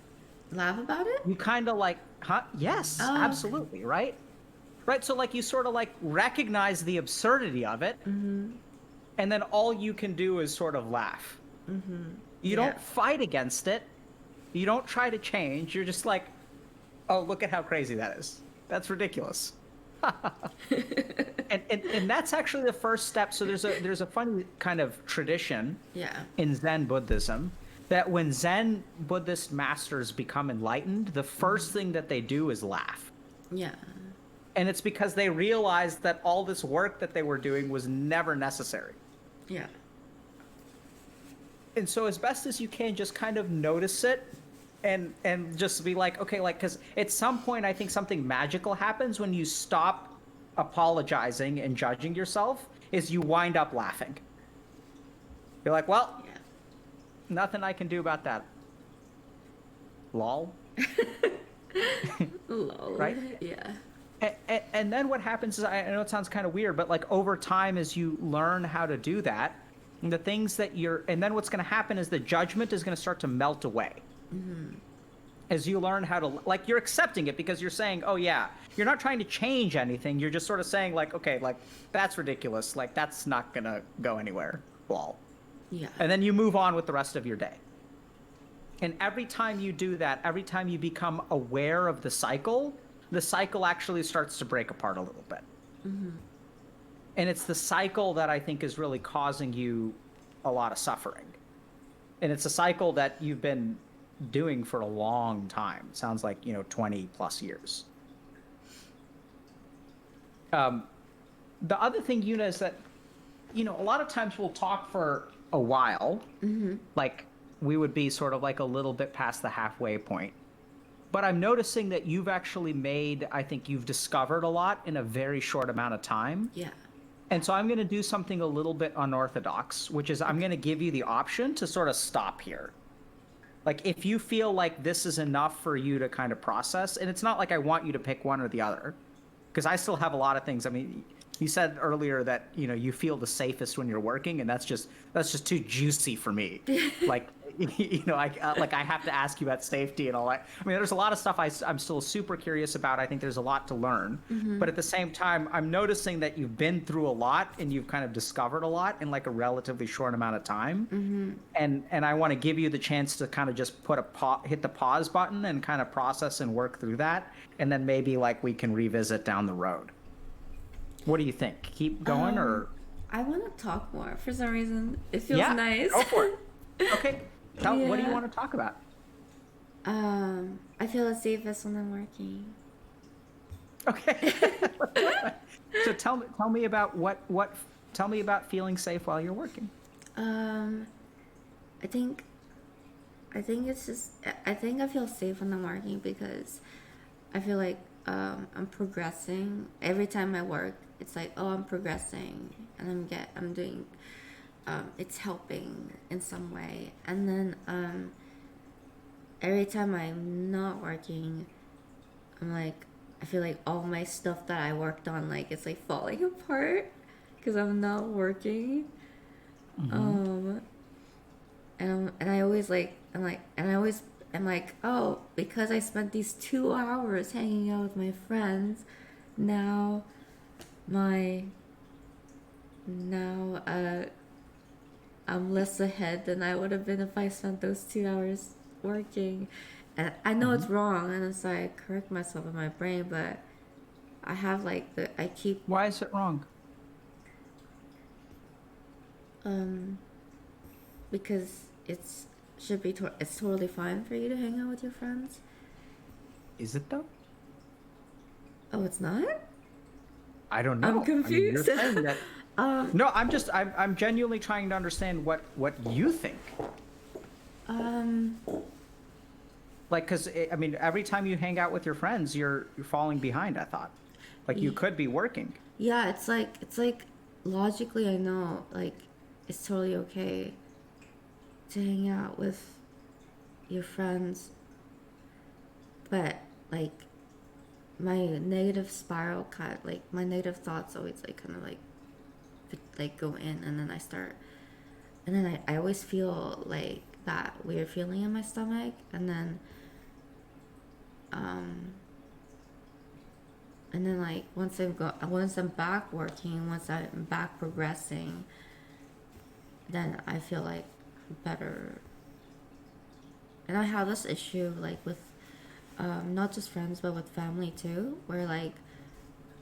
Laugh about it? You kind of like, huh? Yes, absolutely, right? Right. So like you sort of like recognize the absurdity of it, and then all you can do is sort of laugh. You don't fight against it. You don't try to change. You're just like, oh, look at how crazy that is. That's ridiculous. and that's actually the first step. So there's a funny kind of tradition in Zen Buddhism that when Zen Buddhist masters become enlightened, the first thing that they do is laugh. Yeah. And it's because they realized that all this work that they were doing was never necessary. Yeah. And so as best as you can, just kind of notice it and just be like, okay, like, because at some point I think something magical happens when you stop apologizing and judging yourself, is you wind up laughing. You're like, well, nothing I can do about that. Lol. Lol. Right? Yeah. And then what happens is, I know it sounds kind of weird, but like over time as you learn how to do that, the things that and then what's going to happen is the judgment is going to start to melt away. As you learn how to, like, you're accepting it because you're saying, oh yeah, you're not trying to change anything. You're just sort of saying like, okay, like that's ridiculous. Like that's not going to go anywhere. Lol. Yeah. And then you move on with the rest of your day. And every time you do that, every time you become aware of the cycle actually starts to break apart a little bit. And it's the cycle that I think is really causing you a lot of suffering. And it's a cycle that you've been doing for a long time. It sounds like, 20 plus years. The other thing, Yuna, is that, a lot of times we'll talk for a while. Like we would be sort of like a little bit past the halfway point. But I'm noticing that you've actually I think you've discovered a lot in a very short amount of time. Yeah. And so I'm going to do something a little bit unorthodox, which is I'm going to give you the option to sort of stop here. Like if you feel like this is enough for you to kind of process, and it's not like I want you to pick one or the other, because I still have a lot of things. I mean, you said earlier that, you know, you feel the safest when you're working, and that's just too juicy for me. Like, you know, like I have to ask you about safety and all that. I mean, there's a lot of stuff I'm still super curious about. I think there's a lot to learn, but at the same time, I'm noticing that you've been through a lot and you've kind of discovered a lot in like a relatively short amount of time. And I want to give you the chance to kind of just hit the pause button and kind of process and work through that, and then maybe like we can revisit down the road. What do you think? Keep going or? I want to talk more for some reason. It feels Yeah, nice. go for it. Okay. What do you Yeah. want to talk about? I feel the safest when I'm working. Okay. So tell me about tell me about feeling safe while you're working. Um, I think it's just I think I feel safe when I'm working because I feel like I'm progressing every time I work. It's like, oh, I'm progressing and I'm doing it's helping in some way. And then every time I'm not working, I'm like, I feel like all my stuff that I worked on, like it's like falling apart because I'm not working. Um, and I always like, I'm like, oh, because I spent these 2 hours hanging out with my friends, now my, now, I'm less ahead than I would have been if I spent those 2 hours working. And I know it's wrong, and so I correct myself in my brain, but I have like I keep, Why is it wrong? um, because it's totally fine for you to hang out with your friends. Is it though? Oh, it's not? I don't know. I'm I mean, you're confused. saying that. No, I'm genuinely trying to understand what you think. Um, Like, because I mean, every time you hang out with your friends, you're falling behind. I thought, like, you could be working. yeah, it's like logically I know like it's totally okay to hang out with your friends, but like my negative spiral like my negative thoughts always like kind of like go in, and then I start, and then I always feel like that weird feeling in my stomach, and then um like once I'm back working, once I'm back progressing, then I feel like better. And I have this issue like with not just friends but with family too, where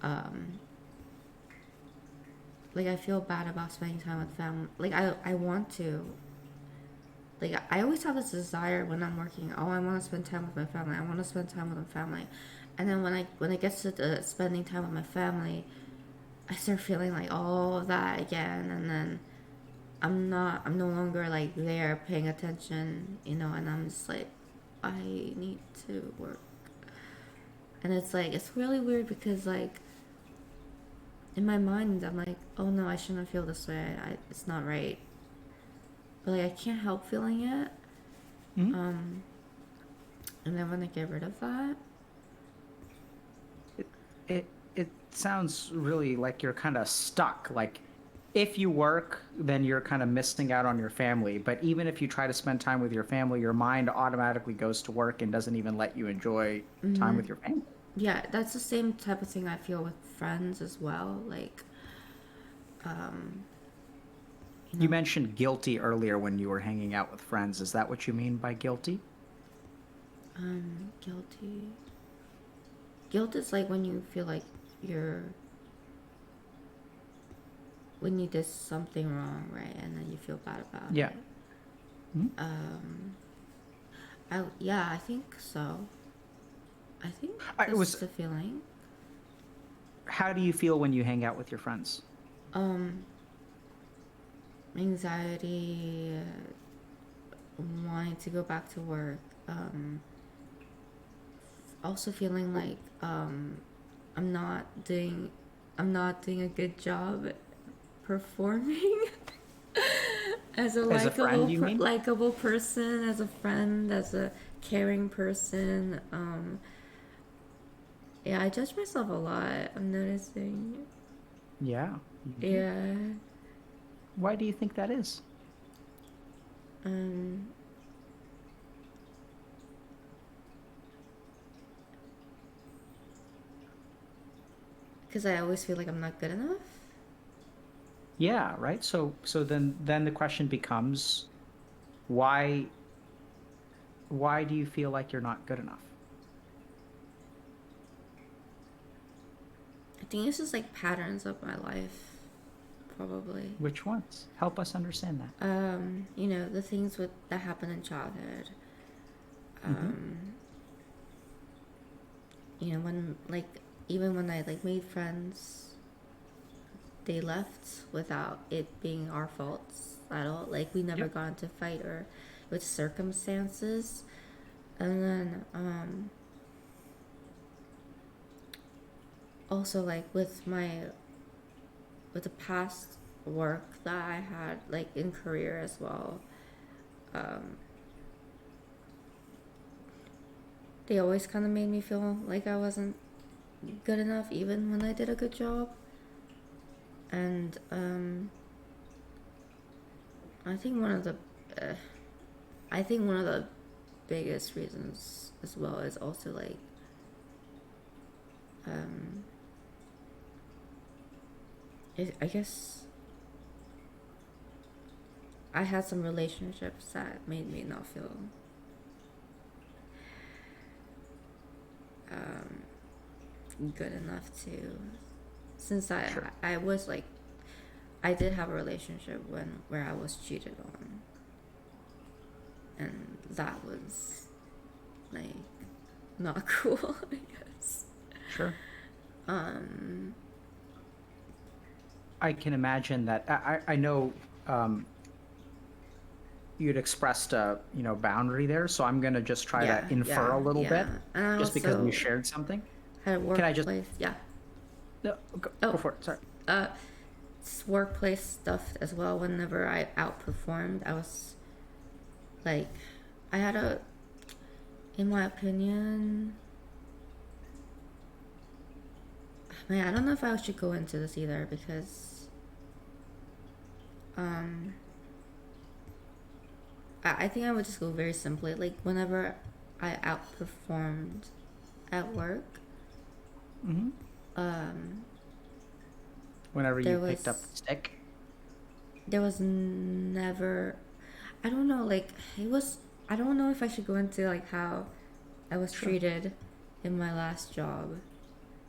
um like I feel bad about spending time with family. Like I want to. Like I always have this desire when I'm working. Oh, I want to spend time with my family. I want to spend time with my family. And then when it gets to the spending time with my family, I start feeling like all of that again, and then I'm no longer like there paying attention, you know, and I'm just like, I need to work. And it's like, it's really weird because like in my mind I'm like, oh no, I shouldn't feel this way. It's not right. But like I can't help feeling it. Mhm. And then when I get rid of that, It sounds really like you're kind of stuck. Like, if you work, then you're kind of missing out on your family. But even if you try to spend time with your family, your mind automatically goes to work and doesn't even let you enjoy time with your family. yeah, that's the same type of thing I feel with friends as well. Like, um, you You know, mentioned guilty earlier when you were hanging out with friends. Is that what you mean by guilty? guilty. Guilt is like when you feel like you're when you did something wrong, right? And then you feel bad about Yeah. it. Mhm. Yeah, I think so. I think It this is was. the feeling. How do you feel when you hang out with your friends? Um, Anxiety, wanting to go back to work. Also feeling like I'm not doing I'm not doing a good job at performing. As a As a friend, you mean? likable person, as a friend, as a caring person. Yeah, I judge myself a lot. I'm noticing. Yeah. Yeah. Why do you think that is? Um, because I always feel like I'm not good enough. Yeah, right. So then the question becomes, why why do you feel like you're not good enough? I think it's just like patterns of my life, probably. Which ones? Help us understand that. The things that happen in childhood. Mm-hmm. Um, when like even when I like made friends, they left without it being our faults at all. Like we never Yep. got into a fight or with circumstances. And then also like with the past work that I had like in career as well. Um, they always kind of made me feel like I wasn't good enough even when I did a good job. And I think one of the uh, I think one of the biggest reasons as well is also like um I guess I had some relationships that made me not feel good enough to, since Sure. I was like I did have a relationship where I was cheated on, and that was like not cool, I guess. Sure. Um, I can imagine that. I know you'd expressed a boundary there, so I'm gonna just try to infer a little yeah. bit, And I just because you also shared something. had a Can I just workplace, yeah. no, go Oh, for it? Sorry. uh, workplace stuff as well. Whenever I outperformed, I was like, I had in my opinion, man, I don't know if I should go into this either because, um, I think I would just go very simply. Like whenever I outperformed at work, Mm-hmm. um, Whenever you there picked up the was stick. there was never, I don't know, like it was, I don't know if I should go into like how I was Sure. treated in my last job,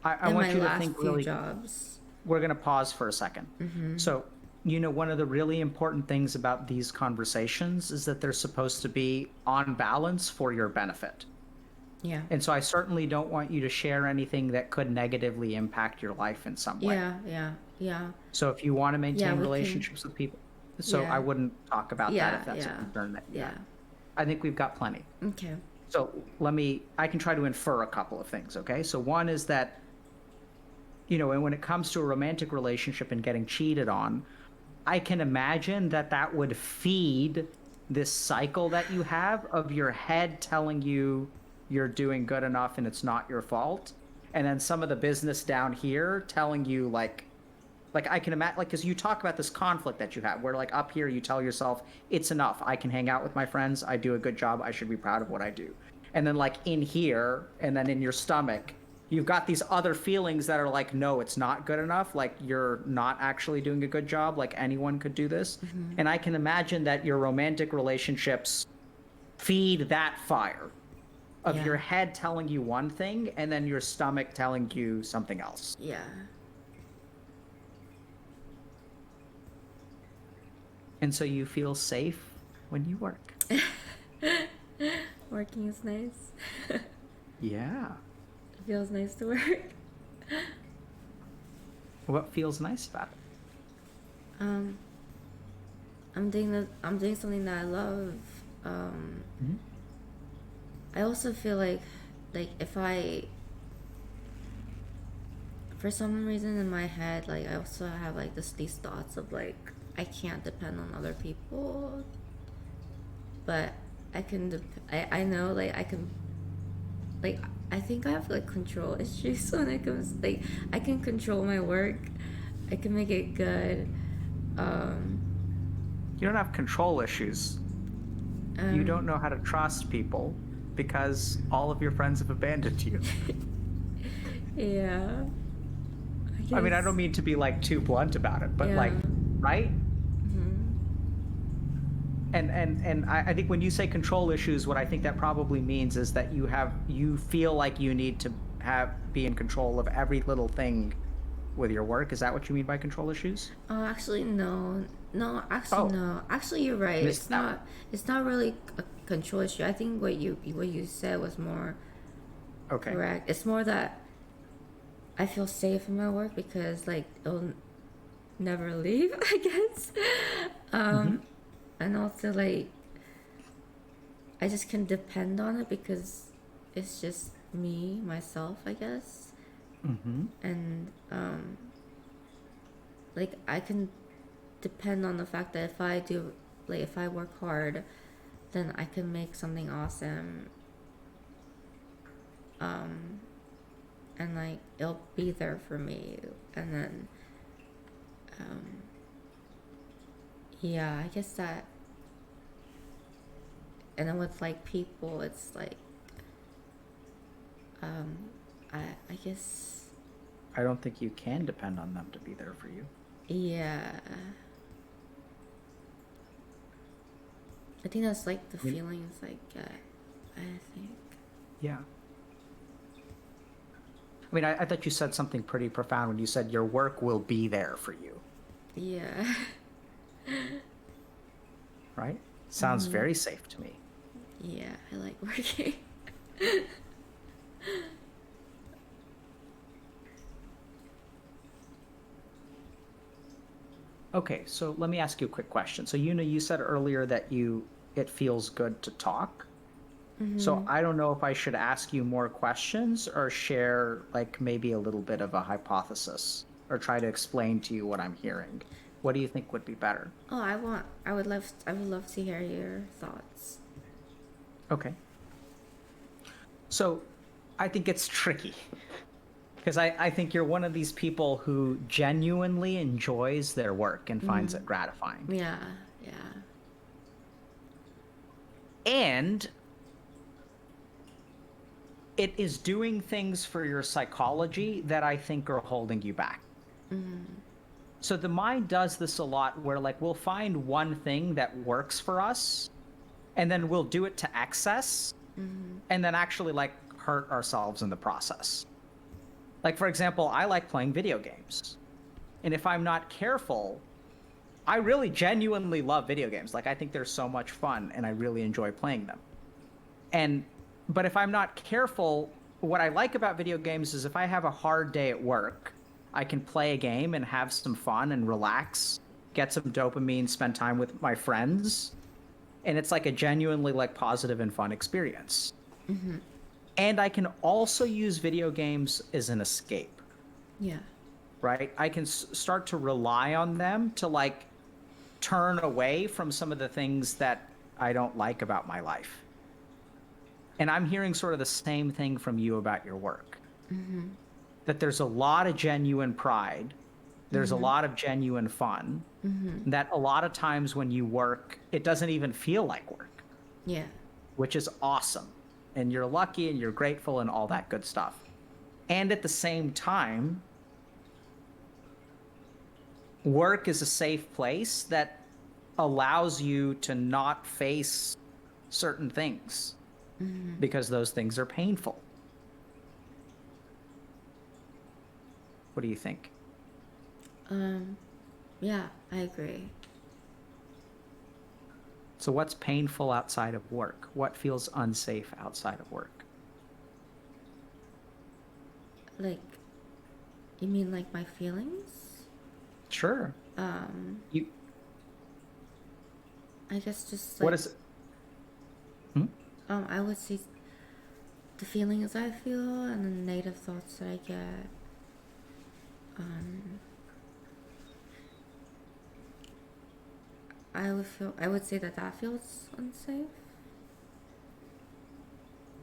I in my want you to last think few really. jobs. We're going to pause for a second. So, one of the really important things about these conversations is that they're supposed to be on balance for your benefit. Yeah. And so I certainly don't want you to share anything that could negatively impact your life in some way. Yeah, yeah, yeah. So if you want to Yeah, maintain we can. relationships with people, so I Yeah, wouldn't talk about that yeah, if that's a yeah, concern that you yeah. have. I think we've got plenty. Okay. So I can try to infer a couple of things, okay? So one is that, and when it comes to a romantic relationship and getting cheated on, I can imagine that would feed this cycle that you have of your head telling you you're doing good enough and it's not your fault. And then some of the business down here telling you like I can imagine, like, because you talk about this conflict that you have where like up here you tell yourself it's enough, I can hang out with my friends, I do a good job, I should be proud of what I do. And then like in here and then in your stomach you've got these other feelings that are like, no, it's not good enough, like you're not actually doing a good job, like anyone could do this. And I can imagine that your romantic relationships feed that fire of Yeah, your head telling you one thing and then your stomach telling you something else. yeah, And so you feel safe when you work. working is nice. It Yeah. feels nice to work. What feels nice about it? Um, I'm doing something that I love. Um, Mhm. I also feel like if I, for some reason in my head, like I also have like these thoughts of like I can't depend on other people, but I can. I know like I can. Like I think I have like control issues when it comes. Like I can control my work. I can make it good. Um, You don't have control issues. You don't know how to trust people because all of your friends have abandoned you. yeah. I mean, I don't Guess. mean to be like too blunt about it, but Yeah. like, right? Mm-hmm. And I think when you say control issues, what I think that probably means is that you feel like you need to be in control of every little thing with your work. Is that what you mean by control issues? Oh, actually, no. No, actually, Oh, no. Actually, you're right. missed It's that one. not. It's not really a control issue. I think what you said was more Okay. correct. It's more that I feel safe in my work because like it'll never leave. I guess. Mm-hmm. Um, and also like I just can depend on it because it's just me myself. I guess. Mm-hmm. And like I can depend on the fact that if I do like if I work hard, then I can make something awesome. Um, and like it'll be there for me. And then um, yeah, I guess that. And then with like people, it's like um, I guess I don't think you can depend on them to be there for you. yeah. I think that's like the I mean, feelings like I think. yeah. I mean, I thought you said something pretty profound when you said your work will be there for you, Yeah. right? Sounds Mm-hmm. very safe to me. Yeah, I like working. Okay, so let me ask you a quick question. So, you said earlier that it feels good to talk. So Mm-hmm. I don't know if I should ask you more questions or share like maybe a little bit of a hypothesis or try to explain to you what I'm hearing. What do you think would be better? Oh, I would love to hear your thoughts. Okay. So I think it's tricky because I think you're one of these people who genuinely enjoys their work and finds it gratifying. Yeah, yeah. And it is doing things for your psychology that I think are holding you back. So the mind does this a lot where like we'll find one thing that works for us and then we'll do it to excess and then actually like hurt ourselves in the process. Like for example, I like playing video games. And if I'm not careful, I really genuinely love video games. Like I think they're so much fun and I really enjoy playing them. And but if I'm not careful, what I like about video games is if I have a hard day at work, I can play a game and have some fun and relax, get some dopamine, spend time with my friends, and it's like a genuinely like positive and fun experience. And I can also use video games as an escape, Yeah. right? I can start to rely on them to like turn away from some of the things that I don't like about my life. And I'm hearing sort of the same thing from you about your work. That there's a lot of genuine pride, there's a lot of genuine fun, that a lot of times when you work, it doesn't even feel like work, Yeah. which is awesome. And you're lucky and you're grateful and all that good stuff. And at the same time, work is a safe place that allows you to not face certain things because those things are painful. What do you think? Yeah, I agree. So, what's painful outside of work? What feels unsafe outside of work? Like, you mean like my feelings? Sure. Um, You. I guess just What like is it? Hmm? I would say the feelings I feel and the negative thoughts that I get. Um, I would say that that feels unsafe.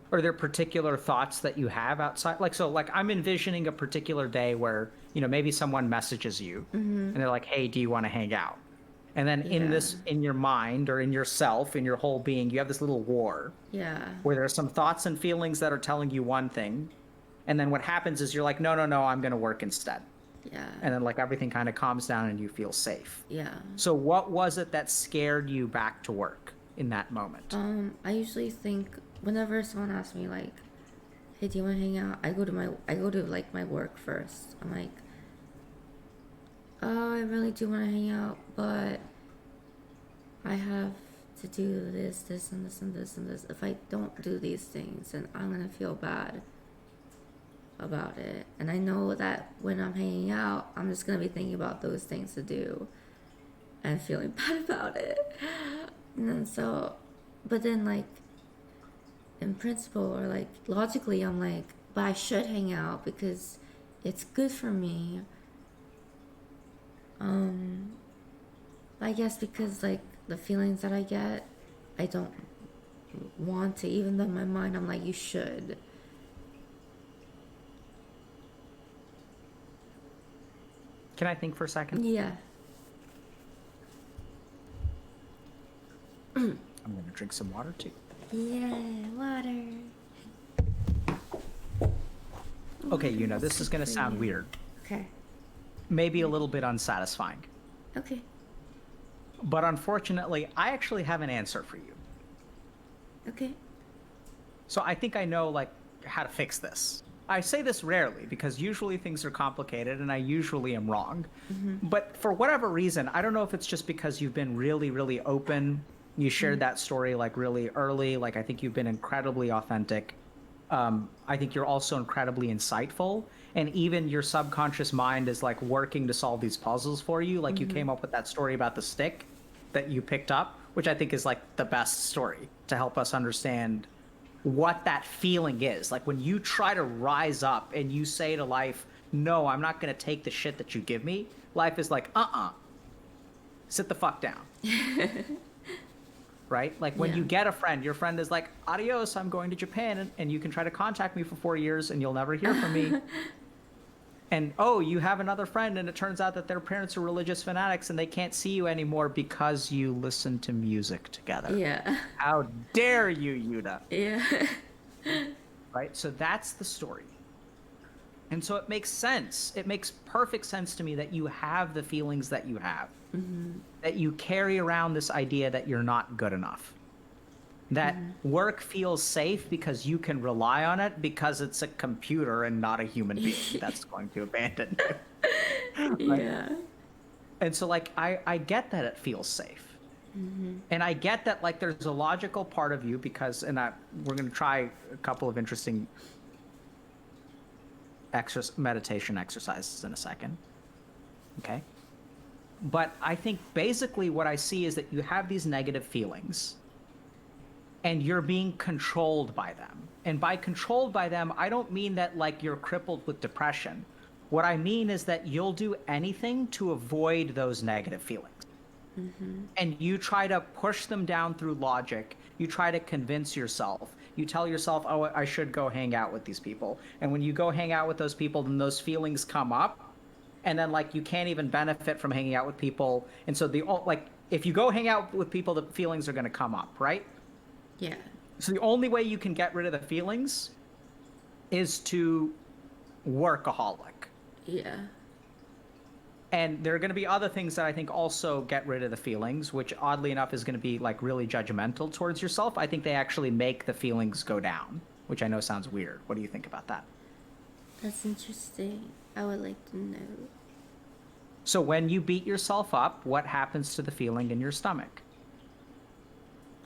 Are there particular thoughts that you have outside? Like, so like I'm envisioning a particular day where, maybe someone messages you and they're like, hey, do you want to hang out? And then Yeah. in your mind or in yourself, in your whole being, you have this little war Yeah. where there are some thoughts and feelings that are telling you one thing. And then what happens is you're like, no, no, no, I'm going to work instead. Yeah. And then like everything kind of calms down and you feel safe. Yeah. So what was it that scared you back to work in that moment? I usually think whenever someone asks me like, "Hey, do you want to hang out?" I go to like my work first. I'm like, "Oh, I really do want to hang out, but I have to do this, this, and this, and this, and this. If I don't do these things, then I'm gonna feel bad about it. And I know that when I'm hanging out, I'm just gonna be thinking about those things to do and feeling bad about it. And then but then like in principle or like logically, I'm like, but I should hang out because it's good for me. I guess because like the feelings that I get, I don't want to, even though in my mind I'm like, you should. Can I think for a second? Yeah. I'm going to drink some water too. Yeah, water. Okay, this is going to sound weird. Okay. Maybe a little bit unsatisfying. Okay. But unfortunately, I actually have an answer for you. Okay. So I think I know like how to fix this. I say this rarely because usually things are complicated and I usually am wrong. But for whatever reason, I don't know if it's just because you've been really, really open. You shared that story like really early. Like I think you've been incredibly authentic. I think you're also incredibly insightful. And even your subconscious mind is like working to solve these puzzles for you. Like you came up with that story about the stick that you picked up, which I think is like the best story to help us understand what that feeling is. Like when you try to rise up and you say to life, no, I'm not going to take the shit that you give me. Life is like, sit the fuck down. Right? Like when you get a friend, your friend is like, adios, I'm going to Japan and you can try to contact me for 4 years and you'll never hear from me. And oh, you have another friend and it turns out that their parents are religious fanatics and they can't see you anymore because you listen to music together. Yeah. How dare you, Yuda? Yeah. Right? So that's the story. And so it makes sense. It makes perfect sense to me that you have the feelings that you have, that you carry around this idea that you're not good enough, that work feels safe because you can rely on it because it's a computer and not a human being that's going to abandon you. Right? Yeah. And so like, I get that it feels safe. And I get that like there's a logical part of you because, we're going to try a couple of interesting meditation exercises in a second. Okay. But I think basically what I see is that you have these negative feelings and you're being controlled by them. And by controlled by them, I don't mean that like you're crippled with depression. What I mean is that you'll do anything to avoid those negative feelings. And you try to push them down through logic. You try to convince yourself. You tell yourself, oh, I should go hang out with these people. And when you go hang out with those people, then those feelings come up. And then like you can't even benefit from hanging out with people. And so if you go hang out with people, the feelings are going to come up, right? Yeah. So the only way you can get rid of the feelings is to workaholic. Yeah. And there are going to be other things that I think also get rid of the feelings, which oddly enough is going to be like really judgmental towards yourself. I think they actually make the feelings go down, which I know sounds weird. What do you think about that? That's interesting. I would like to know. So when you beat yourself up, what happens to the feeling in your stomach?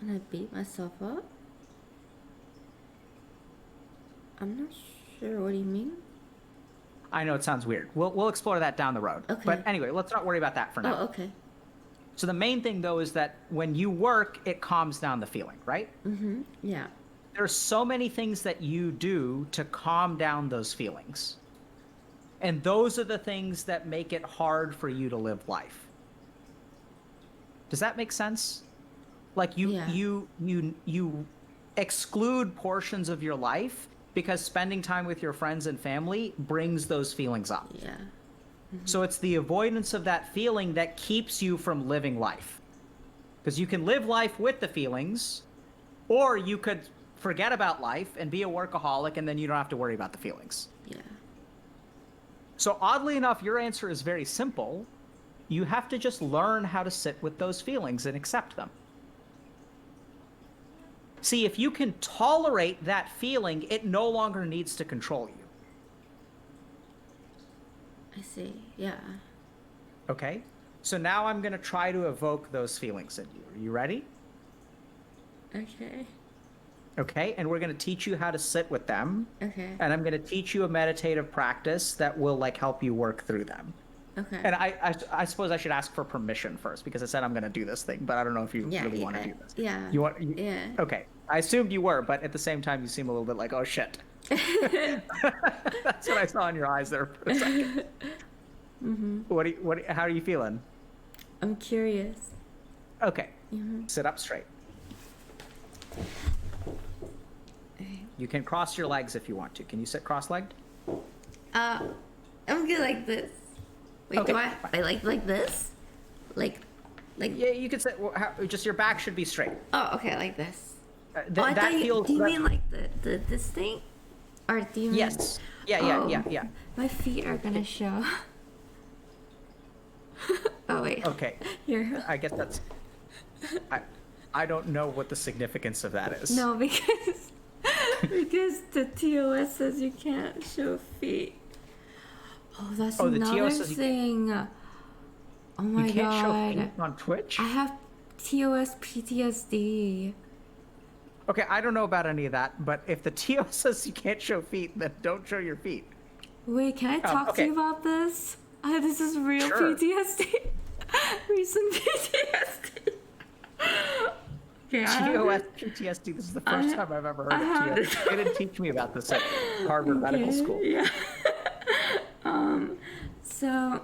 When I beat myself up? I'm not sure. What do you mean? I know it sounds weird. We'll explore that down the road. Okay. But anyway, let's not worry about that for now. Oh, okay. So the main thing though is that when you work, it calms down the feeling, right? Yeah. There's so many things that you do to calm down those feelings. And those are the things that make it hard for you to live life. Does that make sense? Like Yeah. you exclude portions of your life because spending time with your friends and family brings those feelings up. Yeah. So it's the avoidance of that feeling that keeps you from living life. Because you can live life with the feelings, or you could forget about life and be a workaholic, and then you don't have to worry about the feelings. Yeah. So oddly enough, your answer is very simple. You have to just learn how to sit with those feelings and accept them. See, if you can tolerate that feeling, it no longer needs to control you. I see. Yeah. Okay? So now I'm going to try to evoke those feelings in you. Are you ready? Okay. Okay, and we're going to teach you how to sit with them. Okay. And I'm going to teach you a meditative practice that will like help you work through them. Okay. And I suppose I should ask for permission first because I said I'm going to do this thing, but I don't know if you really want to do this. Yeah. You want? Yeah. Okay. I assumed you were, but at the same time, you seem a little bit like, oh shit. That's what I saw in your eyes there for a second. How are you feeling? I'm curious. Okay. Sit up straight. Okay. You can cross your legs if you want to. Can you sit cross-legged? I'm good like this. Wait, Okay, do I like this? Like Yeah, you can sit. Well, just your back should be straight. oh, okay, like this. I That thought feels. do you mean like the this thing? Or do you mean Yes. Yeah. My feet are gonna show. Oh wait. Okay. Here. I guess that's. I don't know what the significance of that is. No, because the TOS says you can't show feet. Oh, that's Oh, the another TOS says thing. Oh my you can't god. show feet on Twitch? I have TOS PTSD. Okay, I don't know about any of that, but if the TOS says you can't show feet, then don't show your feet. Wait, can I talk to okay. you about this? This is real Sure. PTSD. Recent PTSD. Okay, TOS PTSD. This is the first time I've ever heard of TOS. They didn't teach me about this at Harvard Medical School. Yeah. So,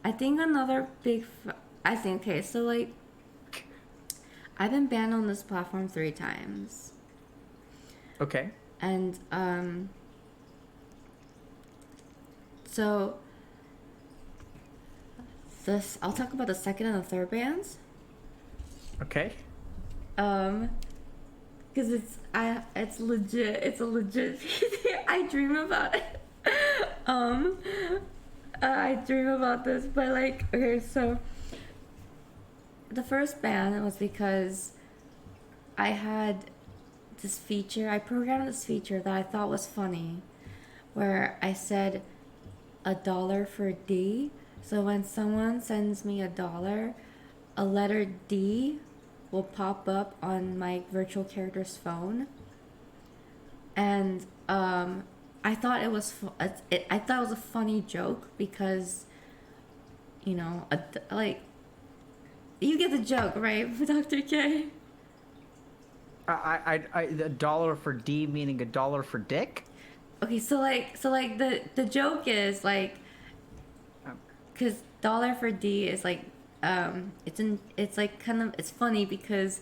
I think another big. Okay, so like, I've been banned on this platform 3 times. Okay. And so I'll talk about the second and the third bans. Okay. Because it's legit. It's a legit. I dream about it. I dream about this, but like, okay, so the first ban was because I had this feature. I programmed this feature that I thought was funny, where I said $1 for D. So when someone sends me $1, a letter D will pop up on my virtual character's phone, and I thought it was I thought it was a funny joke because, you know, like, you get the joke, right, Dr. K? $1 for D meaning $1 for dick? Okay, so the joke is like, because $1 for D is like, it's like kind of, it's funny because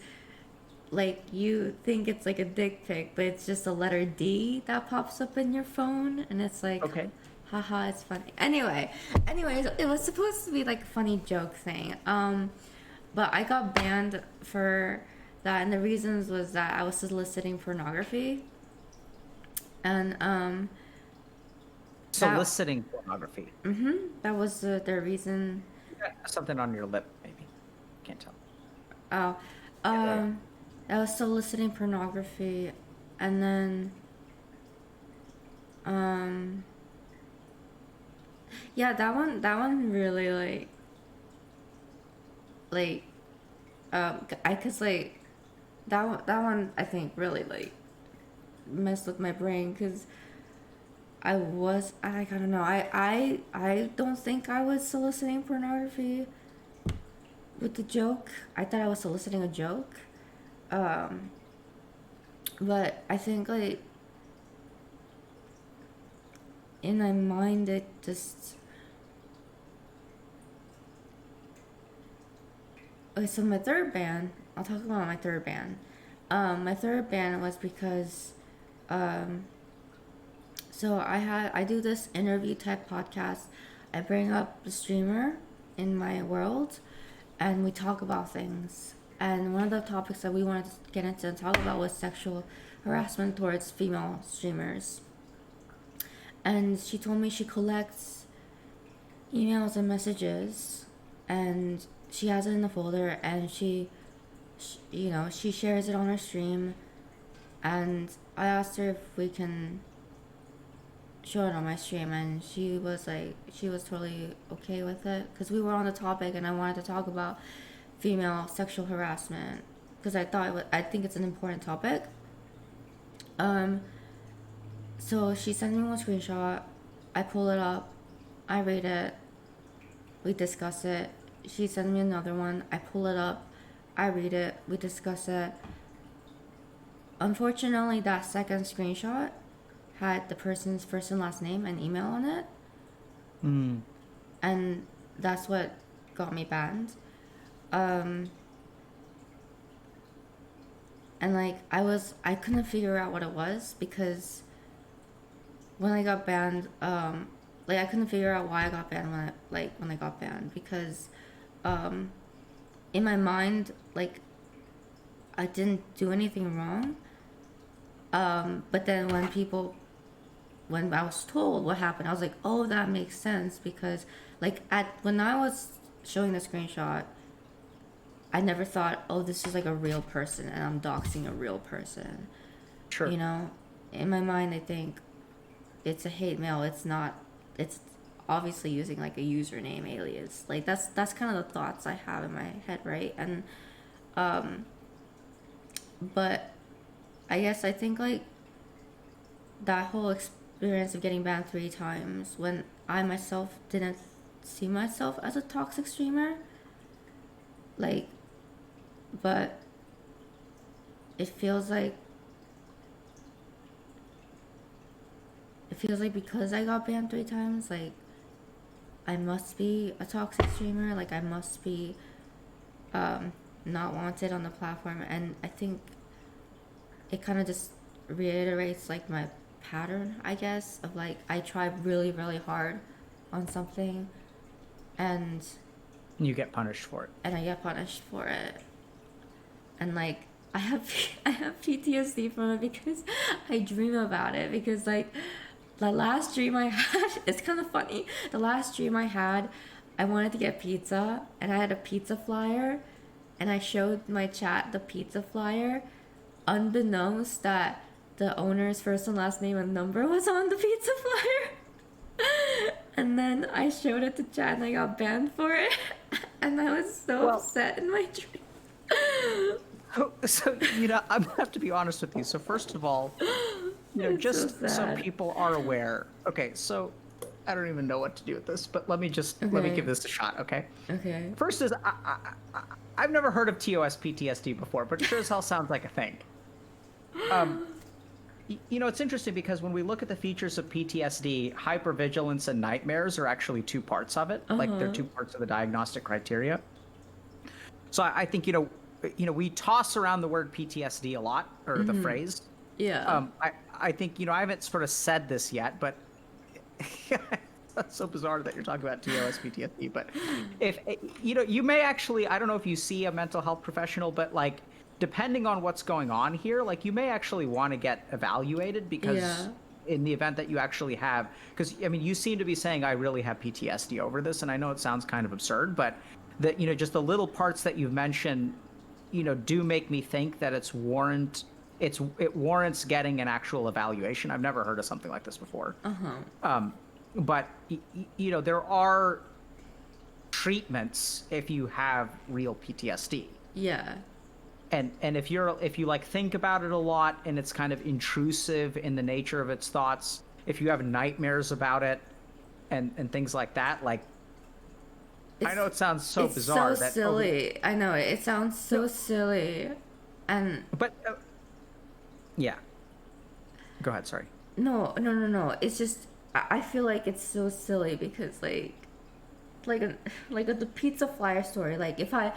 like you think it's like a dick pic, but it's just a letter D that pops up in your phone, and it's like, Okay. haha, it's funny. Anyways, it was supposed to be like a funny joke thing. But I got banned for that, and the reasons was that I was soliciting pornography, and Soliciting pornography. that was the reason. Something on your lip, maybe. Can't tell. Oh, I was soliciting pornography, and then, yeah, that one really cause like, that one I think really like messed with my brain, cause I don't know, I don't think I was soliciting pornography with the joke. I thought I was soliciting a joke. But I think like in my mind okay, so my third ban, I'll talk about my third ban. My third ban was because, so I do this interview type podcast. I bring up the streamer in my world, and we talk about things. And one of the topics that we wanted to get into and talk about was sexual harassment towards female streamers. And she told me she collects emails and messages, and she has it in the folder, and she shares it on her stream. And I asked her if we can show it on my stream, and she was totally okay with it, because we were on the topic and I wanted to talk about female sexual harassment, because I think it's an important topic. So she sent me one screenshot, I pull it up, I read it, we discuss it. She sent me another one, I pull it up, I read it, we discuss it. Unfortunately, that second screenshot had the person's first and last name and email on it. And that's what got me banned. And like I couldn't figure out what it was, because when I got banned, like I couldn't figure out why I got banned when I got banned, because in my mind, like, I didn't do anything wrong. But then when I was told what happened, I was like, oh, that makes sense, because like when I was showing the screenshot, I never thought, oh, this is like a real person and I'm doxing a real person. Sure. You know, in my mind, I think it's a hate mail. It's not. It's obviously using like a username alias. Like that's kind of the thoughts I have in my head, right? And but I guess I think like that whole experience of getting banned 3 times, when I myself didn't see myself as a toxic streamer, like, but it feels like because I got banned 3 times, like I must be a toxic streamer, like I must be not wanted on the platform. And I think it kind of just reiterates like my pattern, I guess, of like I try really, really hard on something and you get punished for it. And I get punished for it. And like I have PTSD from it, because I dream about it, because like the last dream I had, it's kind of funny. The last dream I had, I wanted to get pizza, and I had a pizza flyer, and I showed my chat the pizza flyer, unbeknownst that the owner's first and last name and number was on the pizza flyer. And then I showed it to chat and I got banned for it. And I was so upset in my dream. So, I'm gonna have to be honest with you. So first of all, It's just so people are aware. Okay, so I don't even know what to do with this, but let me give this a shot, okay? Okay. First is, I've never heard of TOS PTSD before, but it sure as hell sounds like a thing. It's interesting, because when we look at the features of PTSD, hypervigilance and nightmares are actually 2 parts of it. Like, they're 2 parts of the diagnostic criteria. So I think, we toss around the word PTSD a lot, or the phrase. Yeah. I think, I haven't sort of said this yet, but that's so bizarre that you're talking about TOS PTSD. But if, you may actually, I don't know if you see a mental health professional, but like, depending on what's going on here, like you may actually want to get evaluated, because in the event that you actually have, because you seem to be saying I really have PTSD over this, and I know it sounds kind of absurd, but that, just the little parts that you've mentioned, do make me think that it warrants getting an actual evaluation. I've never heard of something like this before. But there are treatments if you have real PTSD. Yeah. And if you like think about it a lot, and it's kind of intrusive in the nature of its thoughts, if you have nightmares about it and things like that, like, I know it sounds so bizarre. It's so silly. I know it sounds so silly. But yeah. Go ahead, sorry. No. It's just I feel like it's so silly, because like the pizza flyer story. Like if I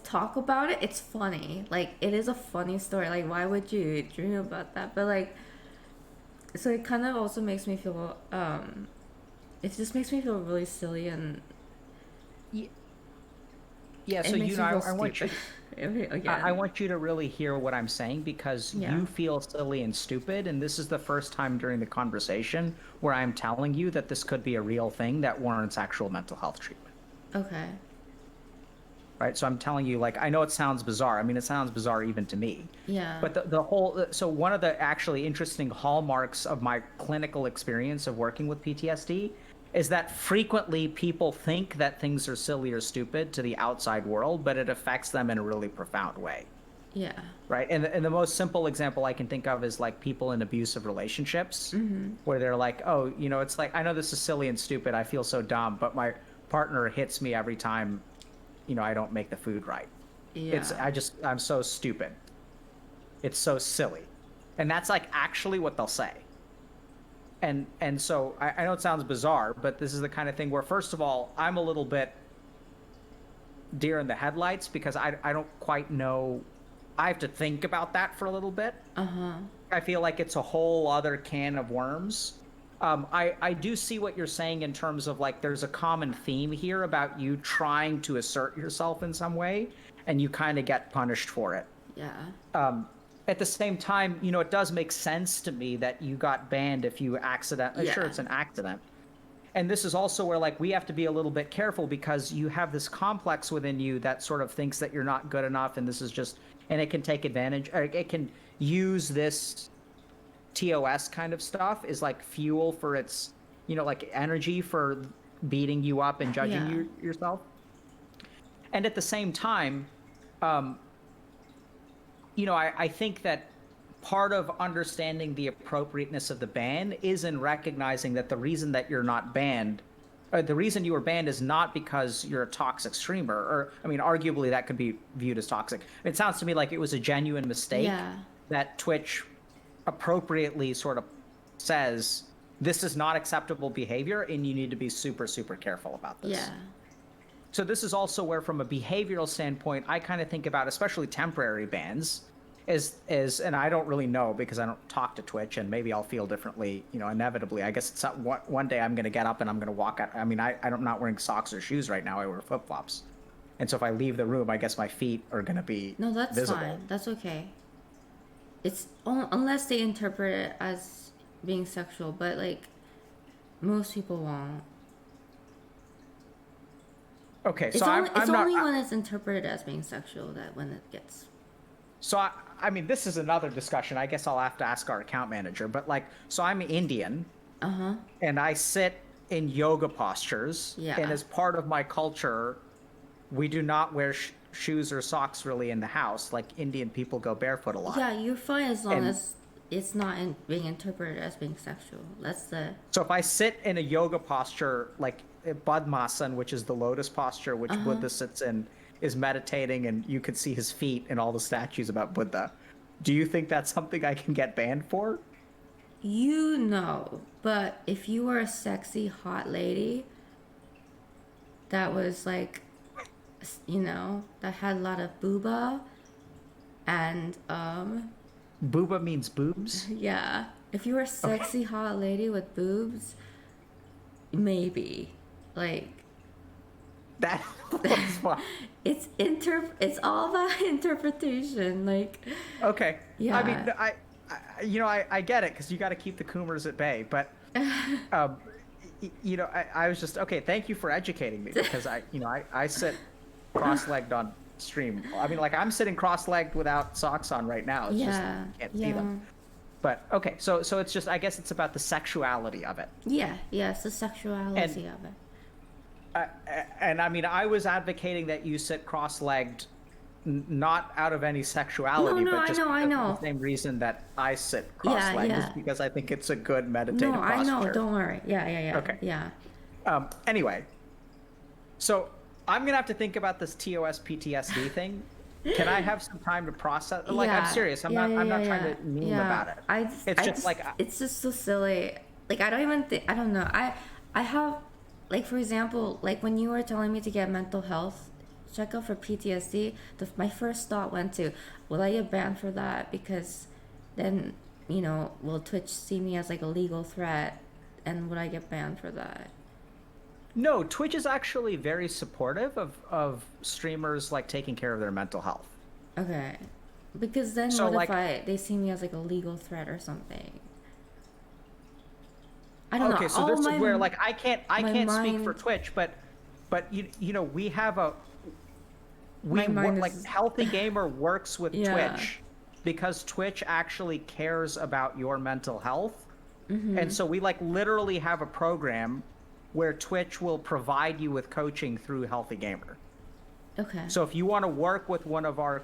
talk about it, it's funny. Like it is a funny story. Like why would you dream about that? But like, so it kind of also makes me feel it just makes me feel really silly and yeah. So I want you. Again. I want you to really hear what I'm saying because Yeah. you feel silly and stupid, and this is the first time during the conversation where I'm telling you that this could be a real thing that warrants actual mental health treatment. Okay. Right? So I'm telling you, like, I know it sounds bizarre. I mean, it sounds bizarre even to me. Yeah. But the whole, so one of the actually interesting hallmarks of my clinical experience of working with PTSD is that frequently people think that things are silly or stupid to the outside world, but it affects them in a really profound way. Yeah. Right. And the most simple example I can think of is like people in abusive relationships where they're like, oh, it's like, I know this is silly and stupid. I feel so dumb, but my partner hits me every time, I don't make the food right. Yeah. I'm so stupid. It's so silly. And that's like actually what they'll say. And so I know it sounds bizarre, but this is the kind of thing where, first of all, I'm a little bit deer in the headlights because I don't quite know. I have to think about that for a little bit. I feel like it's a whole other can of worms. I do see what you're saying in terms of like there's a common theme here about you trying to assert yourself in some way, and you kind of get punished for it. Yeah. At the same time, it does make sense to me that you got banned if you accidentally. Yeah. Sure, it's an accident. And this is also where like we have to be a little bit careful because you have this complex within you that sort of thinks that you're not good enough, and this is just, and it can take advantage, or it can use this TOS kind of stuff is like fuel for its, like energy for beating you up and judging yourself. And at the same time, I think that part of understanding the appropriateness of the ban is in recognizing that the reason that you're not banned, or the reason you were banned is not because you're a toxic streamer, or, I mean, arguably that could be viewed as toxic. It sounds to me like it was a genuine mistake that Twitch appropriately sort of says, this is not acceptable behavior and you need to be super, super careful about this. Yeah. So this is also where, from a behavioral standpoint, I kind of think about, especially temporary bans, and I don't really know because I don't talk to Twitch, and maybe I'll feel differently, inevitably. I guess it's one day I'm going to get up and I'm going to walk out. I mean, I'm not wearing socks or shoes right now. I wear flip-flops. And so if I leave the room, I guess my feet are going to be No, that's visible. fine. That's okay. It's unless they interpret it as being sexual, but like most people won't. Okay, It's so only, I'm it's not. only when it's interpreted as being sexual that when it gets. So I mean, this is another discussion. I guess I'll have to ask our account manager. But like, so I'm Indian, and I sit in yoga postures. Yeah. And as part of my culture, we do not wear shoes or socks really in the house. Like Indian people go barefoot a lot. Yeah, you're fine as long as it's not being interpreted as being sexual. That's the. So if I sit in a yoga posture, like Padmasana, which is the lotus posture, which Buddha sits in, is meditating, and you could see his feet in all the statues about Buddha. Do you think that's something I can get banned for? But if you were a sexy, hot lady that was like, that had a lot of booba and, Booba means boobs? yeah. If you were a sexy, hot lady with boobs, maybe. Like, that's fine. It's all about interpretation. Like, okay. Yeah. I mean, I get it because you got to keep the Coomers at bay. But, I was just okay. Thank you for educating me because I sit cross-legged on stream. I mean, like I'm sitting cross-legged without socks on right now. It's just you can't see them. But okay, so it's just, I guess it's about the sexuality of it. Yeah, it's the sexuality of it. And I mean, I was advocating that you sit cross-legged, not out of any sexuality, but just I know. for the same reason that I sit cross-legged, is because I think it's a good meditative posture. I know. Don't worry. Yeah. Okay. Yeah. Anyway, so I'm gonna have to think about this TOS PTSD thing. Can I have some time to process? Like, I'm serious. I'm not trying to meme about it. It's just so silly. Like, I don't know. I have like for example, like when you were telling me to get mental health checkup for PTSD, my first thought went to, will I get banned for that? Because then, you know, will Twitch see me as like a legal threat, and would I get banned for that? No, Twitch is actually very supportive of streamers like taking care of their mental health. Okay. Because then So what like, if they see me as like a legal threat or something? I don't know. okay, so All this is my where like I my can't speak for mind Twitch, but you know we have a my mind like is Healthy Gamer works with yeah. Twitch because Twitch actually cares about your mental health. And so we like literally have a program where Twitch will provide you with coaching through Healthy Gamer. Okay. So if you want to work with one of our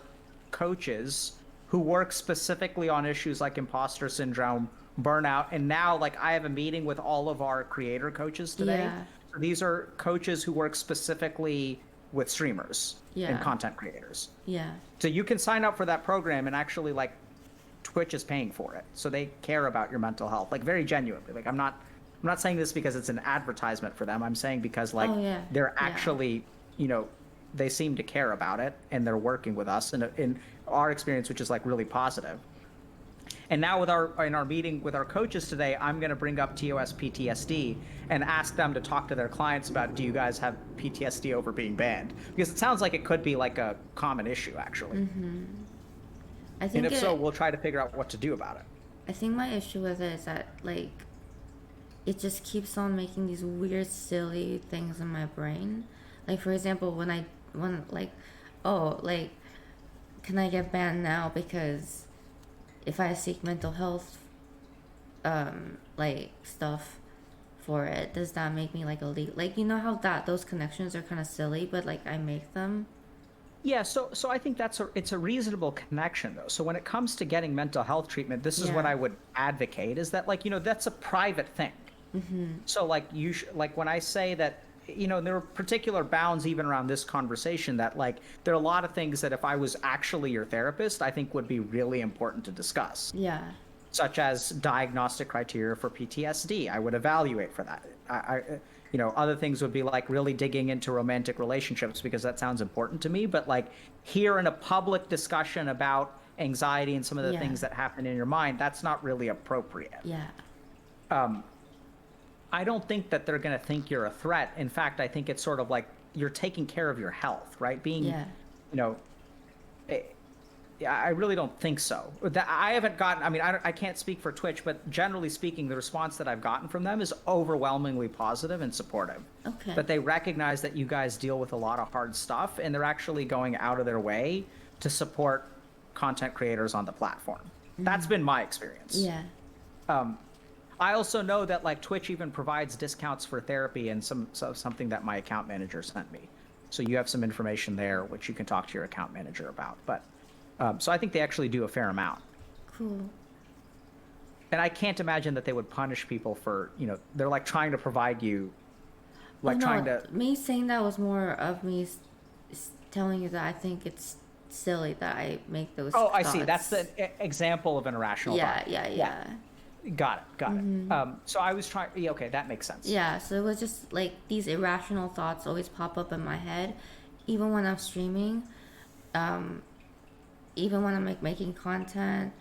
coaches who works specifically on issues like imposter syndrome, burnout, and now like I have a meeting with all of our creator coaches today. Yeah. These are coaches who work specifically with streamers and Yeah. content creators. Yeah. So you can sign up for that program and actually like Twitch is paying for it. So they care about your mental health, like very genuinely. Like I'm not saying this because it's an advertisement for them. I'm saying because like Oh yeah. they're Yeah. actually, you know, they seem to care about it and they're working with us in our experience, which is like really positive. And now with in our meeting with our coaches today, I'm going to bring up TOS PTSD and ask them to talk to their clients about, do you guys have PTSD over being banned? Because it sounds like it could be like a common issue actually. I And think if so, we'll try to figure out what to do about it. I think my issue with it is that like it just keeps on making these weird silly things in my brain. Like for example, when like, oh, like, can I get banned now because if I seek mental health like stuff for it, does that make me like illegal? Like, you know how that those connections are kind of silly, but like I make them. Yeah, so I think it's a reasonable connection though. So when it comes to getting mental health treatment, this is what Yeah. I would advocate is that like, you know, that's a private thing. So like like when I say that, you know, there are particular bounds even around this conversation that like there are a lot of things that if I was actually your therapist, I think would be really important to discuss, Yeah. such as diagnostic criteria for PTSD. I would evaluate for that. You know, other things would be like really digging into romantic relationships because that sounds important to me. But like here in a public discussion about anxiety and some of the Yeah. things that happen in your mind, that's not really appropriate. Yeah. I don't think that they're going to think you're a threat. In fact, I think it's sort of like you're taking care of your health, right? Being, Yeah. you know, I really don't think so. I haven't gotten, I mean, I can't speak for Twitch, but generally speaking, the response that I've gotten from them is overwhelmingly positive and supportive. Okay. That they recognize that you guys deal with a lot of hard stuff and they're actually going out of their way to support content creators on the platform. That's been my experience. Yeah. I also know that like Twitch even provides discounts for therapy and something that my account manager sent me. So you have some information there which you can talk to your account manager about. But so I think they actually do a fair amount. Cool. And I can't imagine that they would punish people for, you know, they're like trying to provide you, like trying to. Me saying that was more of me telling you that I think it's silly that I make those. Oh, I see. thoughts. That's the example of an irrational thought. Yeah. Got it. So I was trying. Yeah, okay, that makes sense. Yeah, so it was just like these irrational thoughts always pop up in my head, even when I'm streaming, even when I'm like making content.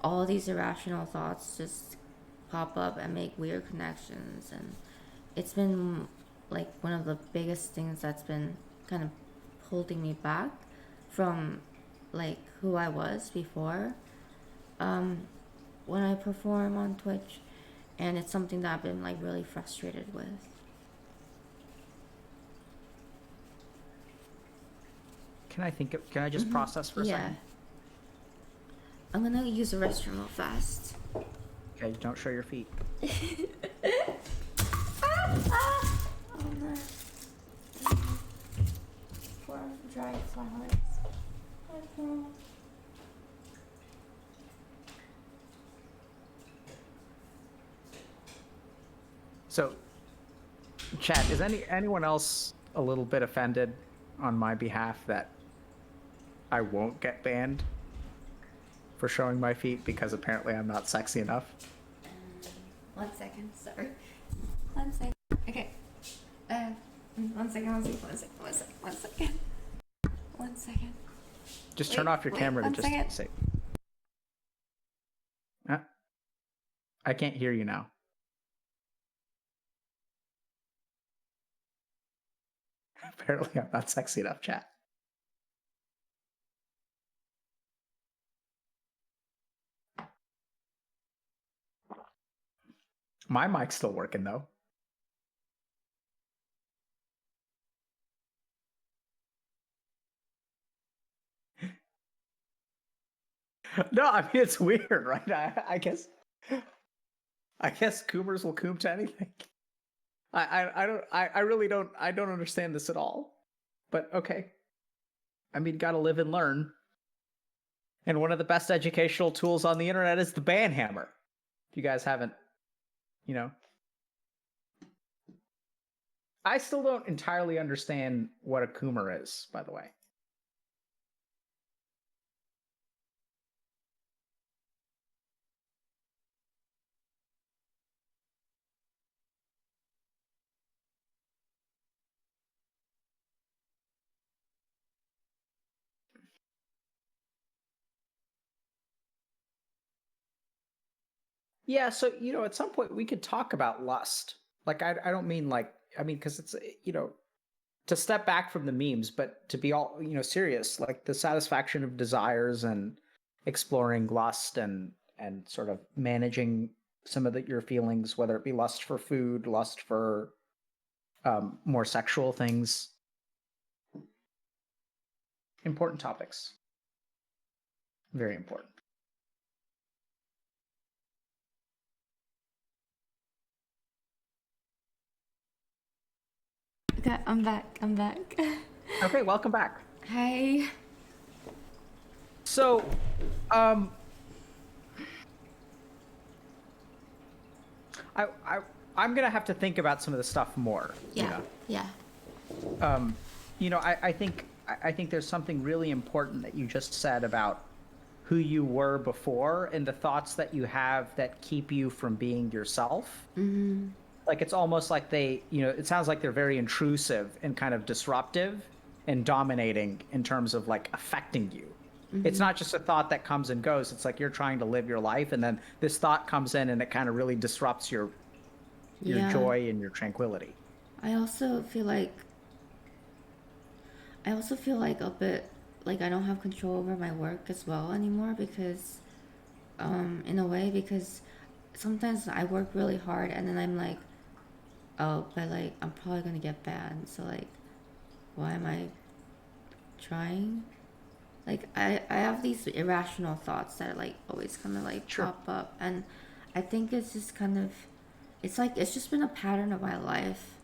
All these irrational thoughts just pop up and make weird connections, and it's been like one of the biggest things that's been kind of holding me back from like who I was before. When I perform on Twitch, and it's something that I've been like really frustrated with. Can I just process for a Yeah. second? I'm gonna use the restroom real fast. Okay, don't show your feet. Oh no. Poor dry flowers. Oh, So, chat, is anyone else a little bit offended on my behalf that I won't get banned for showing my feet because apparently I'm not sexy enough? 1 second, sorry. 1 second. Okay. Uh, one second, one second, one second, one second, one second. One second. Just turn off your camera to just second. say. I can't hear you now. Apparently, I'm not sexy enough, chat. My mic's still working, though. No, I mean, it's weird, right? I guess Coomers will coom to anything. I really don't understand this at all. But okay. I mean, gotta live and learn. And one of the best educational tools on the internet is the ban hammer. If you guys haven't, you know. I still don't entirely understand what a coomer is, by the way. Yeah, so, you know, at some point we could talk about lust. Like, I don't mean like, I mean, because it's, you know, to step back from the memes, but to be all, you know, serious, like the satisfaction of desires and exploring lust and sort of managing some of your feelings, whether it be lust for food, lust for more sexual things. Important topics. Very important. Okay, I'm back. I'm back. Okay, welcome back. Hi. So, I'm gonna have to think about some of the stuff more. Yeah. Yeah. You know, I think there's something really important that you just said about who you were before and the thoughts that you have that keep you from being yourself. Mm-hmm. Like, it's almost like they, you know, it sounds like they're very intrusive and kind of disruptive and dominating in terms of like affecting you. Mm-hmm. It's not just a thought that comes and goes. It's like you're trying to live your life, and then this thought comes in and it kind of really disrupts your joy and your tranquility. I also feel like a bit like I don't have control over my work as well anymore, because in a way, because sometimes I work really hard and then I'm like, oh, but like I'm probably gonna get banned, so like why am I trying? Like I have these irrational thoughts that like always kind of like pop up, and I think it's just kind of, it's like it's just been a pattern of my life,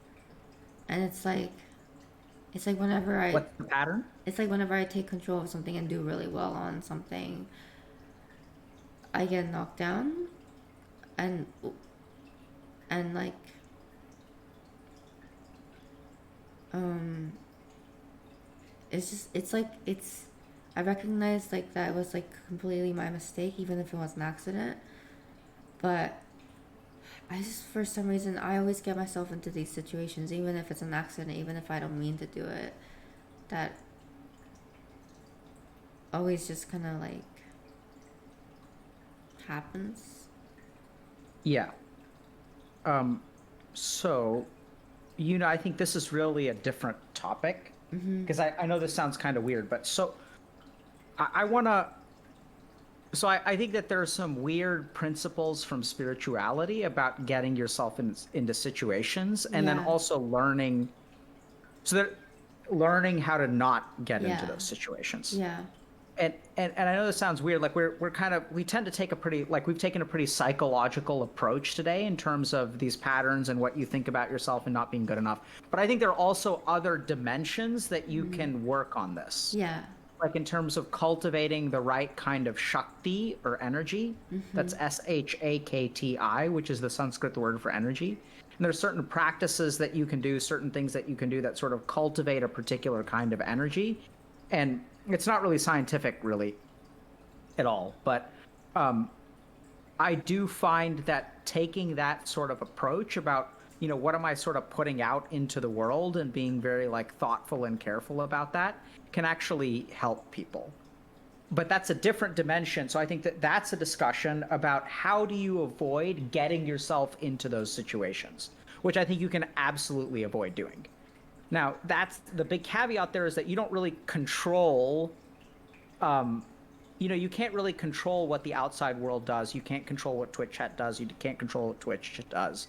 and it's like whenever I, what's the pattern? It's like whenever I take control of something and do really well on something, I get knocked down, and like it's just, it's like, it's, I recognize like that was like completely my mistake, even if it was an accident, but I just, for some reason, I always get myself into these situations, even if it's an accident, even if I don't mean to do it, that always just kind of like happens. Yeah. So, you know, I think this is really a different topic, because I know this sounds kind of weird, but so I want to, so I think that there are some weird principles from spirituality about getting yourself into situations, and then also learning, so that learning how to not get into those situations. Yeah. And I know this sounds weird, like we're kind of, we tend to take a pretty, like we've taken a pretty psychological approach today in terms of these patterns and what you think about yourself and not being good enough. But I think there are also other dimensions that you can work on this. Yeah. Like in terms of cultivating the right kind of Shakti or energy. That's Shakti, which is the Sanskrit word for energy. And there's certain practices that you can do, certain things that you can do that sort of cultivate a particular kind of energy. And it's not really scientific, really, at all. But I do find that taking that sort of approach about what am I sort of putting out into the world, and being very like thoughtful and careful about that can actually help people. But that's a different dimension. So I think that that's a discussion about how do you avoid getting yourself into those situations, which I think you can absolutely avoid doing. Now, that's the big caveat there, is that you don't really control, you can't really control what the outside world does. You can't control what Twitch chat does. You can't control what Twitch does.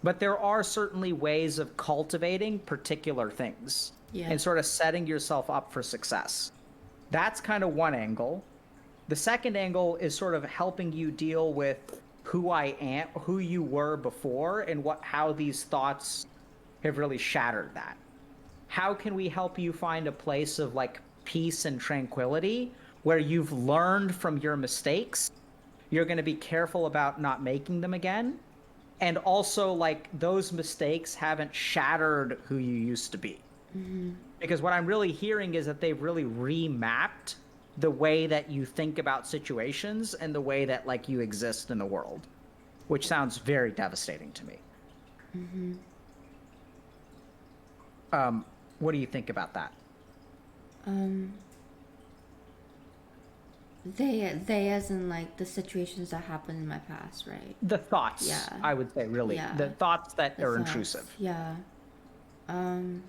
But there are certainly ways of cultivating particular things and sort of setting yourself up for success. That's kind of one angle. The second angle is sort of helping you deal with who I am, who you were before, and how these thoughts have really shattered that. How can we help you find a place of like peace and tranquility where you've learned from your mistakes? You're going to be careful about not making them again. And also, like, those mistakes haven't shattered who you used to be. Mm-hmm. Because what I'm really hearing is that they've really remapped the way that you think about situations and the way that like you exist in the world, which sounds very devastating to me. Mm-hmm. What do you think about that? They as in like the situations that happened in my past, right? The thoughts, I would say, really. Yeah. The thoughts that are intrusive. Yeah. I'm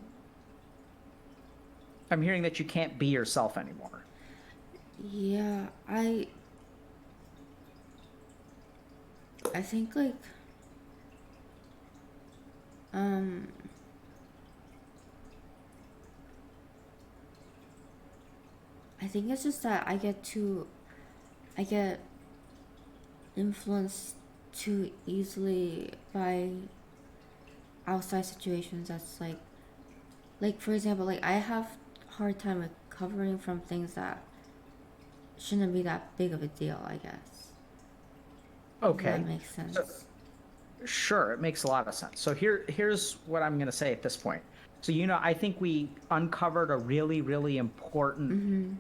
hearing that you can't be yourself anymore. Yeah, I think like I think it's just that I get influenced too easily by outside situations. That's like for example, like I have hard time recovering from things that shouldn't be that big of a deal, I guess. Okay. If that makes sense. Sure, it makes a lot of sense. So here's what I'm going to say at this point. So, I think we uncovered a really, really important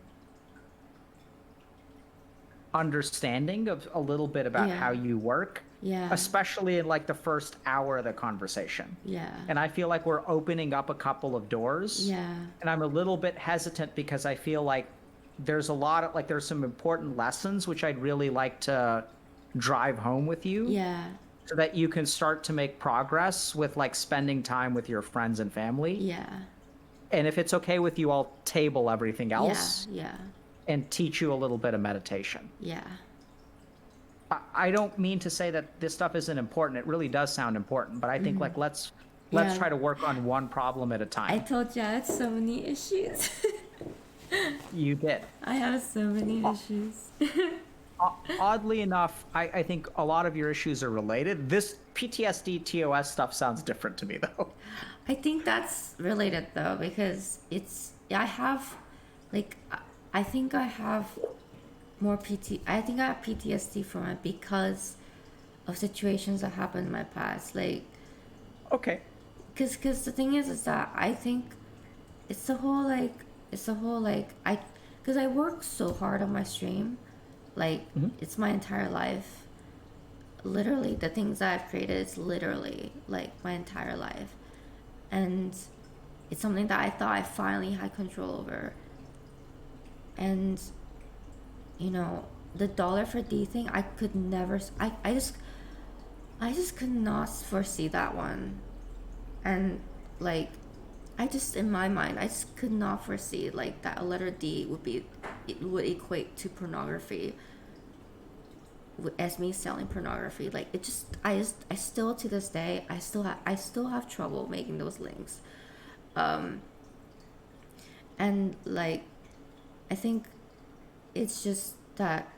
understanding of a little bit about how you work. Yeah. Especially in like the first hour of the conversation. Yeah. And I feel like we're opening up a couple of doors. Yeah. And I'm a little bit hesitant because I feel like there's some important lessons which I'd really like to drive home with you. Yeah. So that you can start to make progress with like spending time with your friends and family. Yeah. And if it's okay with you, I'll table everything else. Yeah. And teach you a little bit of meditation. Yeah. I don't mean to say that this stuff isn't important. It really does sound important, but I think like let's try to work on one problem at a time. I told you I had so many issues. You did. I have so many issues. Oddly enough, I think a lot of your issues are related. This PTSD, TOS stuff sounds different to me, though. I think that's related, though, because I think I have I think I have PTSD from it because of situations that happened in my past. Like, okay. Because the thing is that I think it's the whole because I work so hard on my stream. Like, it's my entire life. Literally, the things that I've created is literally, like, my entire life. And it's something that I thought I finally had control over. And, the dollar for D thing, I could never... I just could not foresee that one. And, like, in my mind, I just could not foresee, like, that a letter D would equate to pornography as me selling pornography. Like, I still to this day, I still have trouble making those links. And like, I think it's just that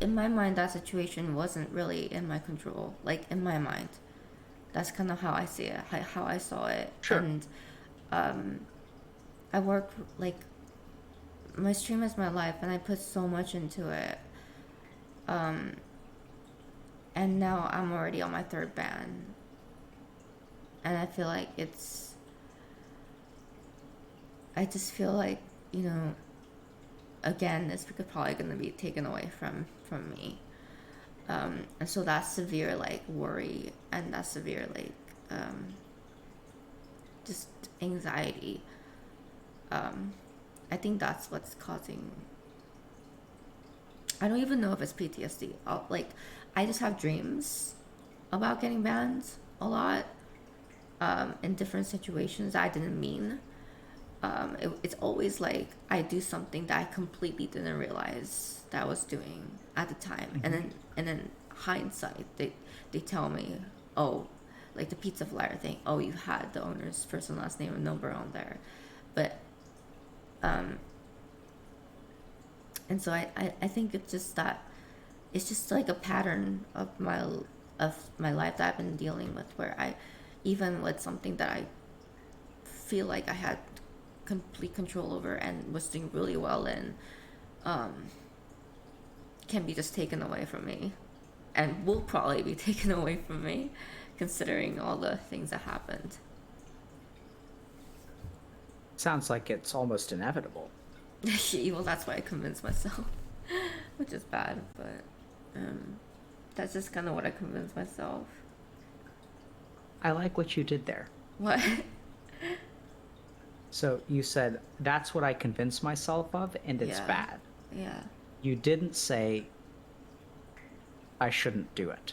in my mind, that situation wasn't really in my control. Like, in my mind, that's kind of how I see it, how I saw it. Sure. And I work, like, my stream is my life, and I put so much into it. And now I'm already on my third ban. And I feel like I just feel like, again, it's probably going to be taken away from me. And so that severe like worry and that severe like just anxiety, I think that's what's causing. I don't even know if it's PTSD. Like, I just have dreams about getting banned a lot, in different situations that I didn't mean. It's always like I do something that I completely didn't realize that I was doing at the time, and then hindsight, they tell me, oh, like the pizza flyer thing. Oh, you had the owner's first and last name and number on there, but and so I think it's just that it's just like a pattern of my life that I've been dealing with, where I, even with something that I feel like I had complete control over and was doing really well in, can be just taken away from me, and will probably be taken away from me, considering all the things that happened. Sounds like it's almost inevitable. Well, that's why I convinced myself, which is bad, but that's just kind of what I convinced myself. I like what you did there. What? So you said, that's what I convinced myself of, and it's Yeah. bad. Yeah. You didn't say, I shouldn't do it.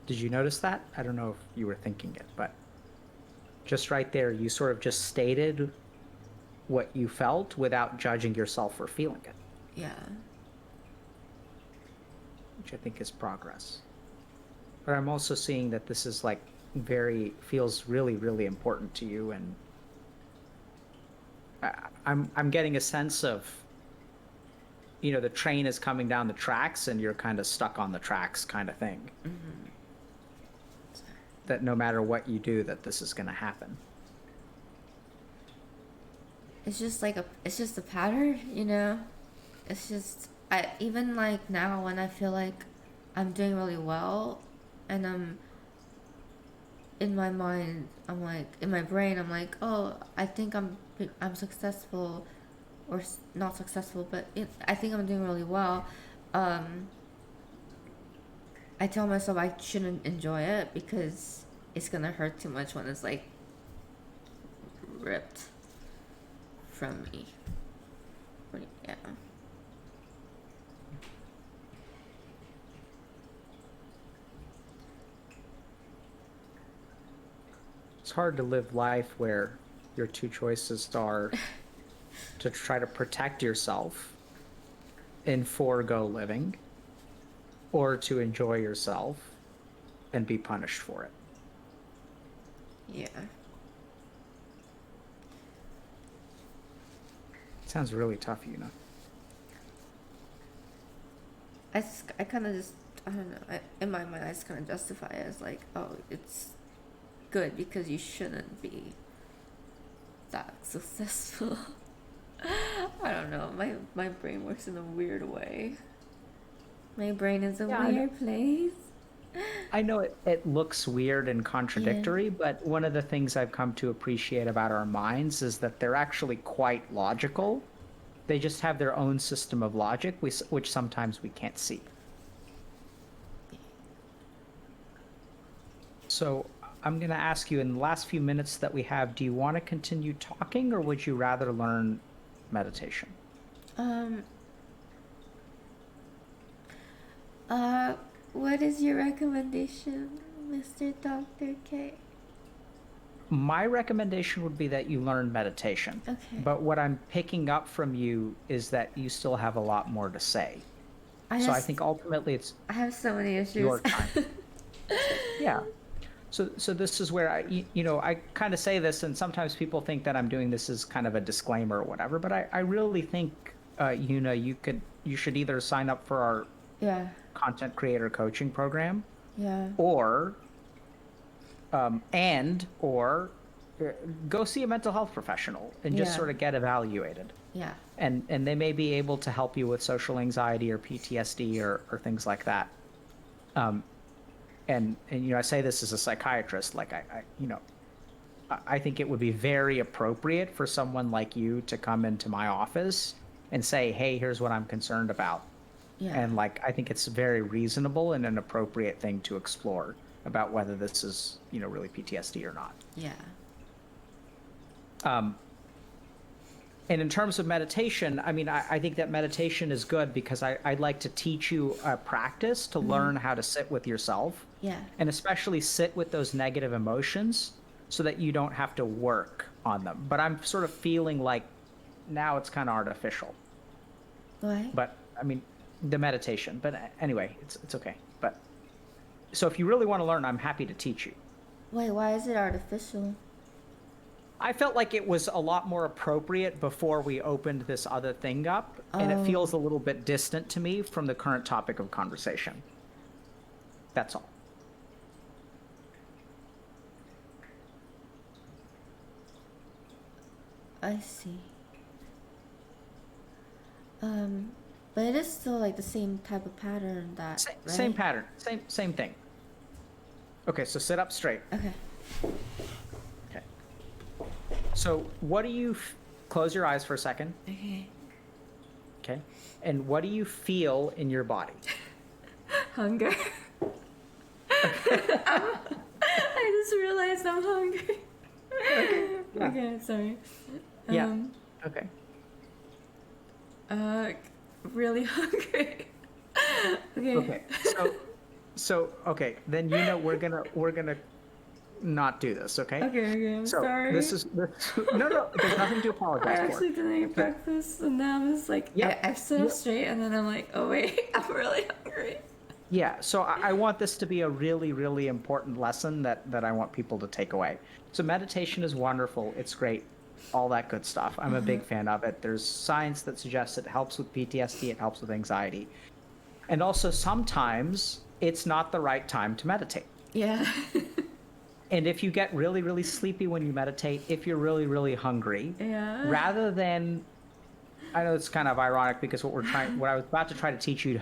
Did you notice that? I don't know if you were thinking it, but just right there, you sort of just stated what you felt without judging yourself for feeling it, Yeah. which I think is progress. But I'm also seeing that this is like feels really, really important to you, and I'm getting a sense of, the train is coming down the tracks and you're kind of stuck on the tracks kind of thing. That no matter what you do, that this is going to happen. It's just like it's just a pattern, It's just, I even like now when I feel like I'm doing really well, and I'm in my mind, I'm like, in my brain, I'm like, oh, I think I'm successful, or not successful, but I think I'm doing really well. I tell myself I shouldn't enjoy it because it's gonna hurt too much when it's like ripped from me. Yeah. It's hard to live life where your two choices are to try to protect yourself and forego living, or to enjoy yourself and be punished for it. Yeah. It sounds really tough, I kind of just, I don't know, in my mind I just kind of justify it as like, oh, it's good because you shouldn't be that successful. I don't know, my brain works in a weird way. My brain is a weird place. I know it looks weird and contradictory, but one of the things I've come to appreciate about our minds is that they're actually quite logical. They just have their own system of logic, which sometimes we can't see. So I'm going to ask you, in the last few minutes that we have, do you want to continue talking, or would you rather learn meditation? What is your recommendation, Mr. Dr. K? My recommendation would be that you learn meditation. Okay. But what I'm picking up from you is that you still have a lot more to say. I think ultimately it's I have so many issues. Your time. Yeah. So this is where I kind of say this, and sometimes people think that I'm doing this as kind of a disclaimer or whatever, but I really think, you should either sign up for our content creator coaching program, or go see a mental health professional and just sort of get evaluated. Yeah. And they may be able to help you with social anxiety or PTSD or things like that. And I say this as a psychiatrist, like I think it would be very appropriate for someone like you to come into my office and say, hey, here's what I'm concerned about. Yeah. And like, I think it's very reasonable and an appropriate thing to explore about whether this is, really PTSD or not. Yeah. And in terms of meditation, I mean, I think that meditation is good because I'd like to teach you a practice to learn how to sit with yourself. Yeah. And especially sit with those negative emotions so that you don't have to work on them. But I'm sort of feeling like now it's kind of artificial. Why? But I mean, the meditation. But anyway, it's okay. But so if you really want to learn, I'm happy to teach you. Wait, why is it artificial? I felt like it was a lot more appropriate before we opened this other thing up, and it feels a little bit distant to me from the current topic of conversation. That's all. I see. But it is still like the same type of pattern that, right? Same pattern, same thing. Okay, so sit up straight. Okay. Okay. So what do you close your eyes for a second? Okay. Okay. And what do you feel in your body? Hunger. I just realized I'm hungry. Okay. Yeah. Okay, sorry. Yeah. Okay. Really hungry. Okay. Okay. So okay, then we're gonna not do this, okay? Okay, I'm so sorry. This no, there's nothing to I apologize for. actually didn't eat breakfast, and now I'm just like, Yeah. I sit up straight, and then I'm like, oh wait, I'm really hungry. Yeah, so I want this to be a really, really important lesson that I want people to take away. So meditation is wonderful. It's great. All that good stuff. I'm a big fan of it. There's science that suggests it helps with PTSD. It helps with anxiety. And also sometimes it's not the right time to meditate. Yeah. And if you get really, really sleepy when you meditate, if you're really, really hungry, Yeah. rather than, I know it's kind of ironic because what I was about to try to teach you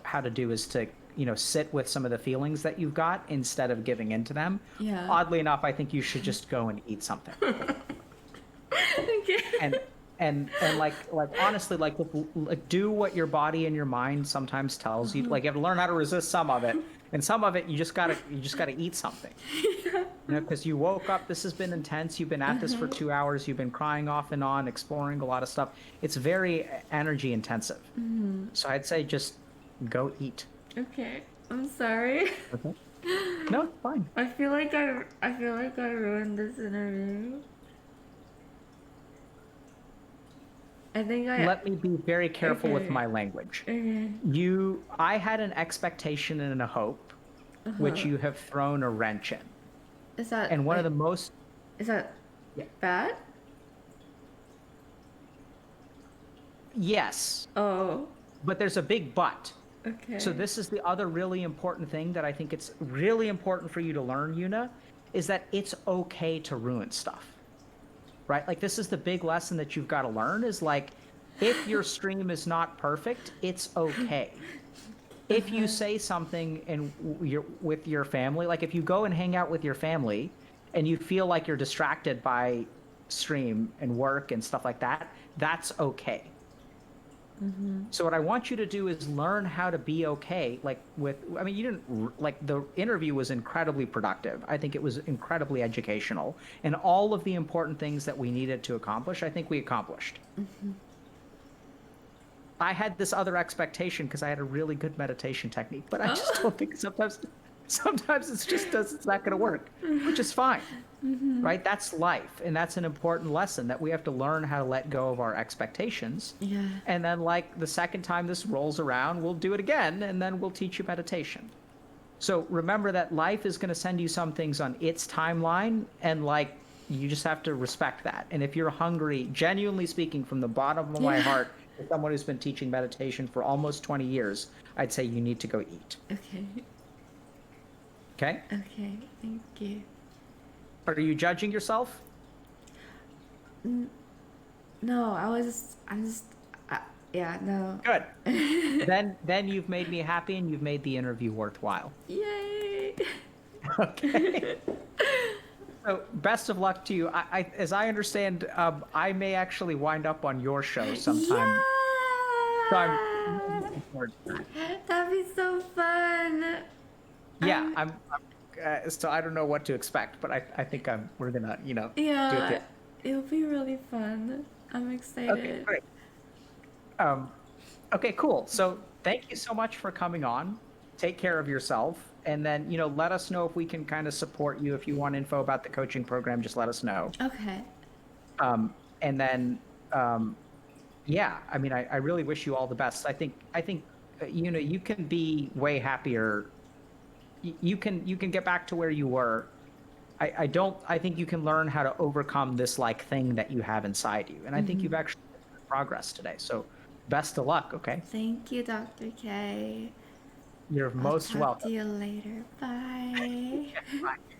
how to do is to, sit with some of the feelings that you've got instead of giving into them. Yeah. Oddly enough, I think you should just go and eat something. Okay. And like honestly, like do what your body and your mind sometimes tells you. Like you have to learn how to resist some of it, and some of it you just gotta eat something. Because you woke up. This has been intense. You've been at this for 2 hours. You've been crying off and on, exploring a lot of stuff. It's very energy intensive. So I'd say just go eat. Okay. I'm sorry. Okay. No, it's fine. I feel like I ruined this interview. I think Let me be very careful with Okay. my language. Okay. I had an expectation and a hope, which you have thrown a wrench in. Is that And one of like, the most, is that Yeah. bad? yes, Oh. but there's a big but. Okay. So this is the other really important thing that I think it's really important for you to learn, Yuna, is that it's okay to ruin stuff. Right? Like this is the big lesson that you've got to learn is like, if your stream is not perfect, it's okay. If you say something with your family, like if you go and hang out with your family and you feel like you're distracted by stream and work and stuff like that, that's okay. So what I want you to do is learn how to be okay. You didn't, like the interview was incredibly productive. I think it was incredibly educational. And all of the important things that we needed to accomplish, I think we accomplished. I had this other expectation because I had a really good meditation technique, but I just don't think sometimes it's not going to work, which is fine. Right? That's life. And that's an important lesson that we have to learn how to let go of our expectations. Yeah. And then like the second time this rolls around, we'll do it again. And then we'll teach you meditation. So remember that life is going to send you some things on its timeline. And like, you just have to respect that. And if you're hungry, genuinely speaking from the bottom of my heart, as someone who's been teaching meditation for almost 20 years, I'd say you need to go eat. Okay. Okay? Okay. Thank you. Are you judging yourself? No, yeah, no. Good. Then you've made me happy and you've made the interview worthwhile. Yay. Okay. So best of luck to you. As I understand, I may actually wind up on your show sometime. So I'm really looking forward to that. That'd be so fun. Yeah, I'm, so I don't know what to expect, but I think we're gonna, do it. yeah, it'll be really fun. I'm Okay, excited. great. Um, okay, cool. So thank you so much for coming on. Take care of yourself, and then let us know if we can kind of support you. If you want info about the coaching program, just let us know. Okay. And then, um, yeah, I mean, I really wish you all the best. I think you can be way happier. You can get back to where you were. I think you can learn how to overcome this like thing that you have inside you, and I think you've actually made progress today. So best of luck. Okay, Thank you, Dr. K. you're I'll most talk to welcome. you later. Bye.